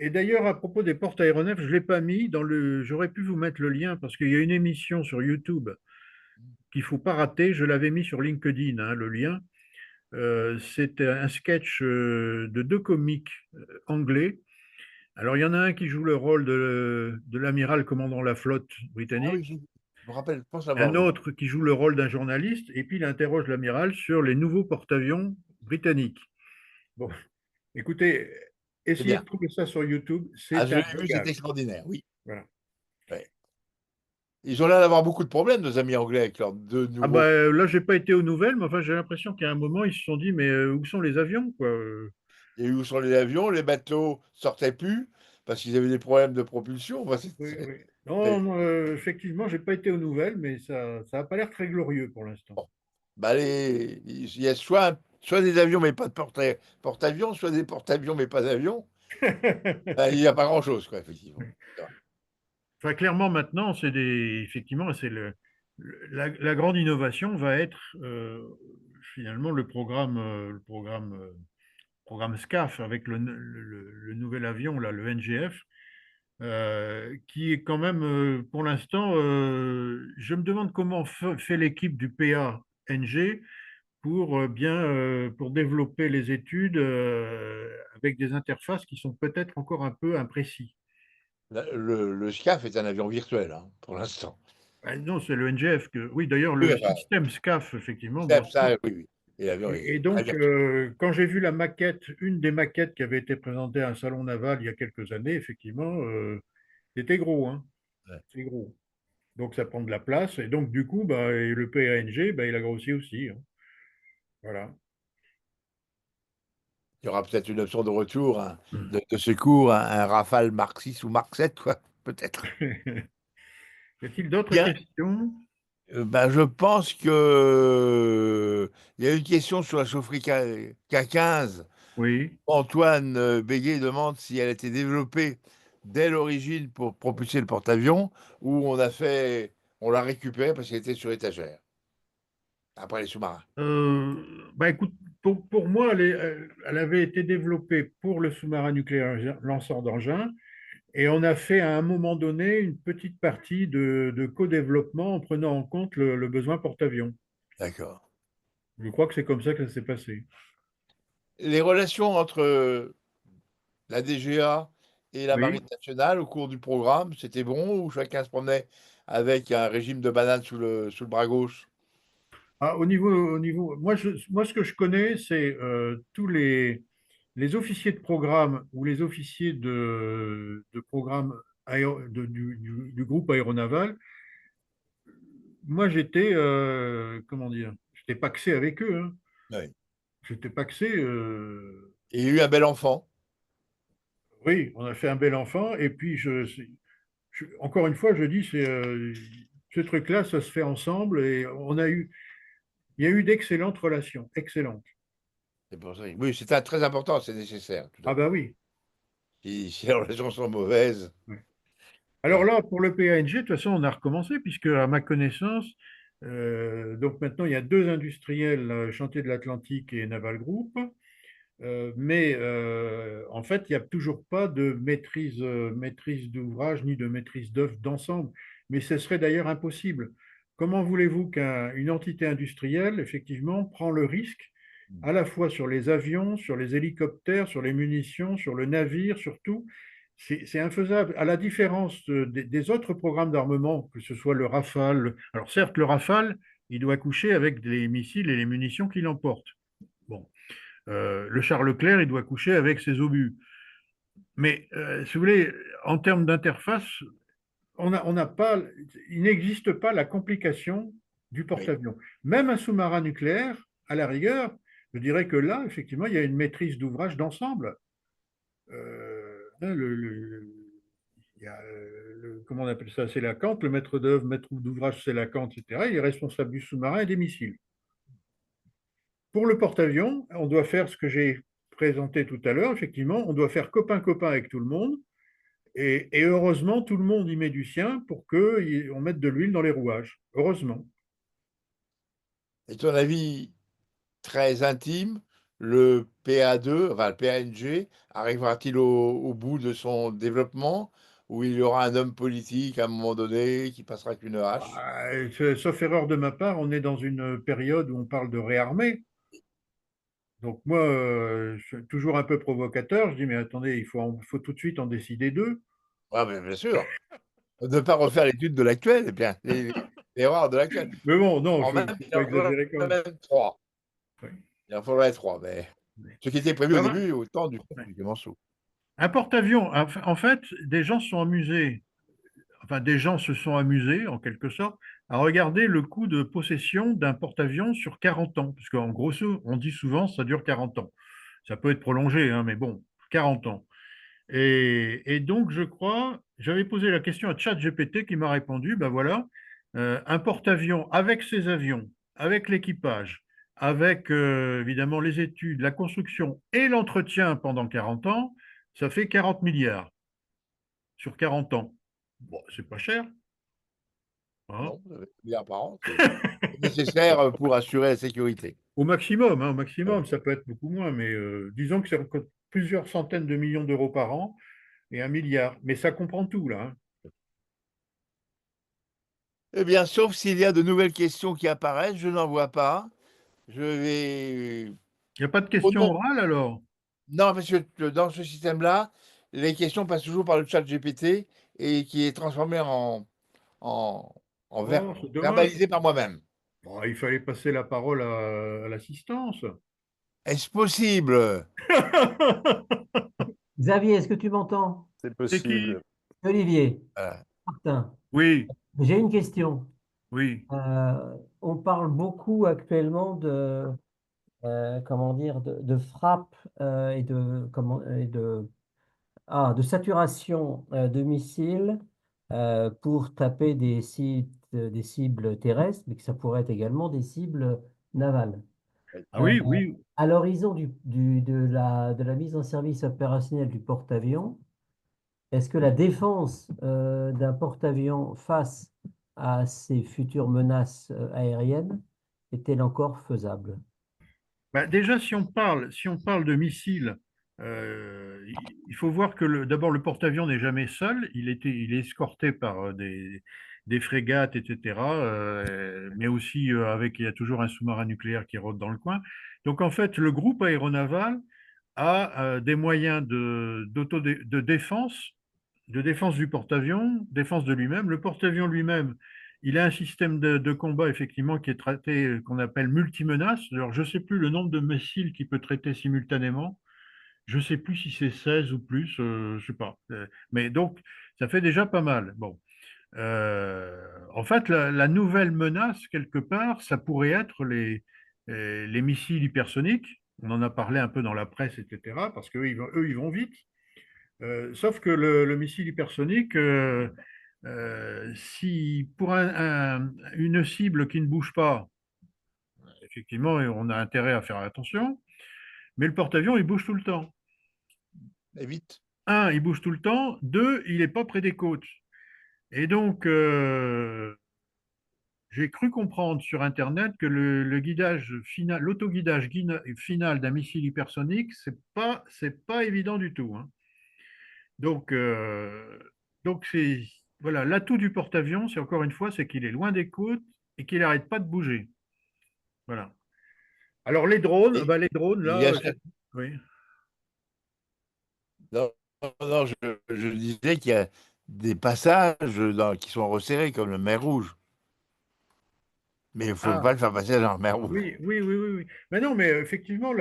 Et d'ailleurs, à propos des porte-aéronefs, je ne l'ai pas mis dans le. J'aurais pu vous mettre le lien parce qu'il y a une émission sur YouTube qu'il ne faut pas rater. Je l'avais mis sur LinkedIn, hein, le lien. C'est un sketch de deux comiques anglais. Alors, il y en a un qui joue le rôle de l'amiral commandant la flotte Ah oui, britannique, je me rappelle, je pense un l'avoir vu. autre qui joue le rôle d'un journaliste, et puis il interroge l'amiral sur les nouveaux porte-avions britanniques. Bon, écoutez, C'est essayez bien. de trouver ça sur YouTube, Ah, c'est je un l'ai vu, c'est régal. extraordinaire, oui. Voilà. Ouais. Ils ont l'air d'avoir beaucoup de problèmes, nos amis anglais, avec leurs deux Ah nouveaux. bah là, j'ai pas été aux nouvelles, mais enfin, j'ai l'impression qu'à un moment, ils se sont dit, mais où sont les avions, quoi? Il y a eu où sont les avions, les bateaux sortaient plus parce qu'ils avaient des problèmes de propulsion. Enfin, Oui, oui. c'est- Non, non, effectivement, j'ai pas été aux nouvelles, mais ça a pas l'air très glorieux pour l'instant. bon. Bah, il y a soit des avions mais pas de porte-avions, soit des porte-avions mais pas d'avions. Bah, il n'y a pas grand-chose, quoi, effectivement. Enfin, clairement, maintenant, effectivement, la grande innovation va être finalement programme SCAF avec le nouvel avion, là, le NGF. qui est quand même, pour l'instant, je me demande comment fait l'équipe du PA-NG pour développer les études avec des interfaces qui sont peut-être encore un peu imprécis. Le SCAF est un avion virtuel, hein, pour l'instant. Ah non, c'est le NGF que. Oui, d'ailleurs, Oui, le enfin, système SCAF, effectivement. Bon, SCAF, ça, oui, oui. Et l'avion et est très donc, virtuel. quand j'ai vu la maquette, une des maquettes qui avait été présentée à un salon naval il y a quelques années, effectivement, c'était gros, hein. Ouais. C'est gros. Donc, ça prend de la place. Et donc, du coup, bah, et le PANG, bah, il a grossi aussi, hein. Voilà. Il y aura peut-être une option de retour, hein, de secours, un Rafale Mark 6 ou Mark 7, quoi, peut-être. Y a-t-il d'autres Bien, questions? ben, je pense que il y a une question sur la chaufferie K15. Oui. Antoine Béguet demande si elle a été développée dès l'origine pour propulser le porte-avions ou on l'a récupérée parce qu'elle était sur étagère, après les sous-marins. Bah écoute, pour moi, elle avait été développée pour le sous-marin nucléaire lanceur d'engins et on a fait à un moment donné une petite partie de co-développement en prenant en compte le besoin porte-avions. D'accord. Je crois que c'est comme ça que ça s'est passé. Les relations entre la DGA et la Oui. Marine nationale au cours du programme, c'était bon ou chacun se promenait avec un régime de banane sous le bras gauche? Ah, moi, ce que je connais, c'est tous les officiers de programme ou les officiers de programme du groupe aéronaval. Moi, comment dire, j'étais pacsé avec eux, hein. Oui. J'étais pacsé. Et il y a eu un bel enfant. Oui, on a fait un bel enfant. Et puis, encore une fois, je dis, ce truc-là, ça se fait ensemble. Et il y a eu d'excellentes relations, excellentes. C'est pour ça. Oui, c'est très important, c'est nécessaire, tout à Ah fait. bah oui. Si les relations sont mauvaises, Ouais. Alors hein, là, pour le PANG, de toute façon, on a recommencé, puisque à ma connaissance, donc maintenant, il y a deux industriels, Chantier de l'Atlantique et Naval Group. Mais en fait, il n'y a toujours pas de maîtrise d'ouvrage ni de maîtrise d'œuvre d'ensemble. Mais ce serait d'ailleurs impossible. Comment voulez-vous qu'une entité industrielle, effectivement, prend le risque à la fois sur les avions, sur les hélicoptères, sur les munitions, sur le navire, sur tout? C'est infaisable. À la différence des autres programmes d'armement, que ce soit le Rafale. Alors certes, le Rafale, il doit coucher avec les missiles et les munitions qu'il emporte. Bon, le Charles Leclerc, il doit coucher avec ses obus. Mais si vous voulez, en termes d'interface, on n'a pas, il n'existe pas la complication du oui. porte-avions. Même un sous-marin nucléaire, à la rigueur, je dirais que là, effectivement, il y a une maîtrise d'ouvrage d'ensemble. Hein, il y a, comment on appelle ça? C'est la Cante, le maître d'œuvre, maître d'ouvrage, c'est la Cante, etc. Il est responsable du sous-marin et des missiles. Pour le porte-avions, on doit faire ce que j'ai présenté tout à l'heure, effectivement, on doit faire copain-copain avec tout le monde, et heureusement, tout le monde y met du sien pour qu'on mette de l'huile dans les rouages. Heureusement. Et ton avis très intime, le PA2, enfin le PANG, arrivera-t-il au bout de son développement ou il y aura un homme politique à un moment donné qui passera qu'une hache? Sauf erreur de ma part, on est dans une période où on parle de réarmer. Donc moi, je suis toujours un peu provocateur. Je dis, mais attendez, il faut tout de suite en décider deux. Oui, bien sûr. Ne pas refaire l'étude de l'actuel, et bien, l'erreur de l'actuel. Mais bon, non, En il même, ne faut il pas en faudrait exagérer quand même. même trois. Ouais. Il en faudrait trois, mais ce qui était prévu au Ça va. début, au temps du Ouais. Clémenceau. Un porte-avions, en fait, des gens se sont amusés, enfin des gens se sont amusés en quelque sorte à regarder le coût de possession d'un porte-avions sur 40 ans, parce qu'en gros, on dit souvent ça dure 40 ans. Ça peut être prolongé, hein, mais bon, 40 ans. Et donc, je crois, j'avais posé la question à ChatGPT qui m'a répondu, ben voilà, un porte-avions avec ses avions, avec l'équipage, avec évidemment les études, la construction et l'entretien pendant 40 ans, ça fait 40 milliards sur 40 ans. Bon, c'est pas cher, hein. Non, milliards par an, c'est nécessaire pour assurer la sécurité. Au maximum, hein, au Ouais. maximum, ça peut être beaucoup moins, mais disons que c'est plusieurs centaines de millions d'euros par an. et 1 milliard. Mais ça comprend tout, là, hein. Eh bien, sauf s'il y a de nouvelles questions qui apparaissent, je n'en vois pas. Je vais. Il n'y a pas de Oh questions non, orales, alors? non, parce que dans ce système-là, les questions passent toujours par le chat GPT et qui est transformé en, Oh, c'est dommage. verbalisé par moi-même. Bon, il fallait passer la parole à l'assistance. Est-ce possible? Xavier, est-ce que tu m'entends? C'est C'est qui? possible. Olivier, Voilà. Martin, Oui, j'ai une question. oui. On parle beaucoup actuellement de, comment dire, de frappe et de saturation de missiles pour taper des cibles terrestres, mais que ça pourrait être également des cibles navales. Ah Euh, oui, oui. à l'horizon de la mise en service opérationnel du porte-avions, est-ce que la défense d'un porte-avions face à ces futures menaces aériennes est-elle encore faisable? Bah, déjà, si on parle de missiles, il faut voir que d'abord, le porte-avions n'est jamais seul. Il est escorté par des frégates, etc. Mais aussi il y a toujours un sous-marin nucléaire qui rôde dans le coin. Donc, en fait, le groupe aéronaval a des moyens de défense du porte-avions, défense de lui-même. Le porte-avions lui-même, il a un système de combat, effectivement, qui est traité, qu'on appelle multimenace. Alors, je ne sais plus le nombre de missiles qu'il peut traiter simultanément. Je ne sais plus si c'est 16 ou plus, je ne sais pas. Mais donc, ça fait déjà pas mal. Bon. En fait, la nouvelle menace, quelque part, ça pourrait être les missiles hypersoniques. On en a parlé un peu dans la presse, etc., parce qu'eux, ils vont vite. Sauf que le missile hypersonique, si pour une cible qui ne bouge pas, effectivement, on a intérêt à faire attention, mais le porte-avions, il bouge tout le temps. Et vite. Un, il bouge tout le temps. Deux, il n'est pas près des côtes. Et donc, j'ai cru comprendre sur Internet que le guidage final, l'autoguidage final d'un missile hypersonique, c'est pas évident du tout, hein. Donc, voilà, l'atout du porte-avions, c'est encore une fois, c'est qu'il est loin des côtes et qu'il n'arrête pas de bouger. Voilà. Alors Et les drones il y a là, oui. Non, non, je disais qu'il y a des passages qui sont resserrés, comme la mer Rouge. Mais il ne faut pas Ah, le faire passer dans la mer Rouge. oui, oui, oui, oui, oui. Mais non, mais effectivement,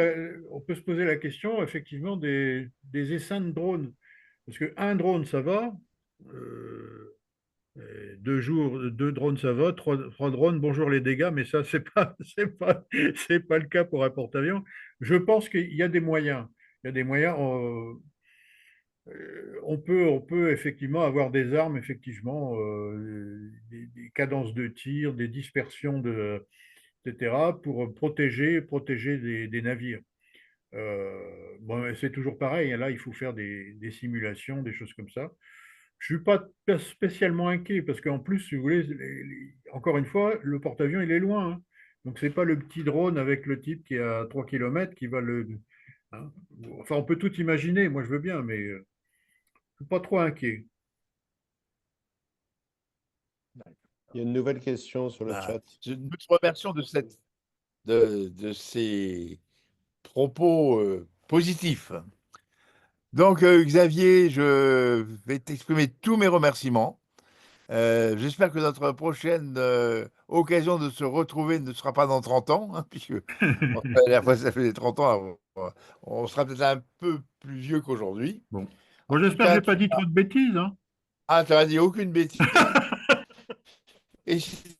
on peut se poser la question, effectivement, des essaims de drones. Parce qu'un drone, ça va. euh, 2 jours, 2 drones, ça va. Trois drones, bonjour les dégâts, mais ça, c'est pas le cas pour un porte-avions. Je pense qu'il y a des moyens. Il y a des moyens. On peut effectivement avoir des armes, effectivement, des cadences de tir, des dispersions etc., pour protéger des navires. Bon, c'est toujours pareil, hein. Là, il faut faire des simulations, des choses comme ça. Je ne suis pas spécialement inquiet parce qu'en plus, si vous voulez, encore une fois, le porte-avions, il est loin, hein. Donc, ce n'est pas le petit drone avec le type qui est à 3 km qui va hein. Enfin, on peut tout imaginer, moi je veux bien, mais je ne suis pas trop inquiet. Il y a une nouvelle question sur le Voilà. chat. Nous te remercions de ces propos positifs. Donc, Xavier, je vais t'exprimer tous mes remerciements. J'espère que notre prochaine occasion de se retrouver ne sera pas dans 30 ans, hein, puisque la dernière fois, ça fait 30 ans. On sera peut-être un peu plus vieux qu'aujourd'hui. Bon. En Bon, tout j'espère que je cas, n'ai pas dit trop de bêtises, hein. tu n'as dit aucune bêtise. Et si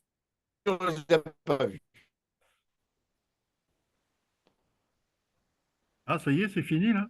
on ne les a pas vus. Ah, ça y est, c'est fini là.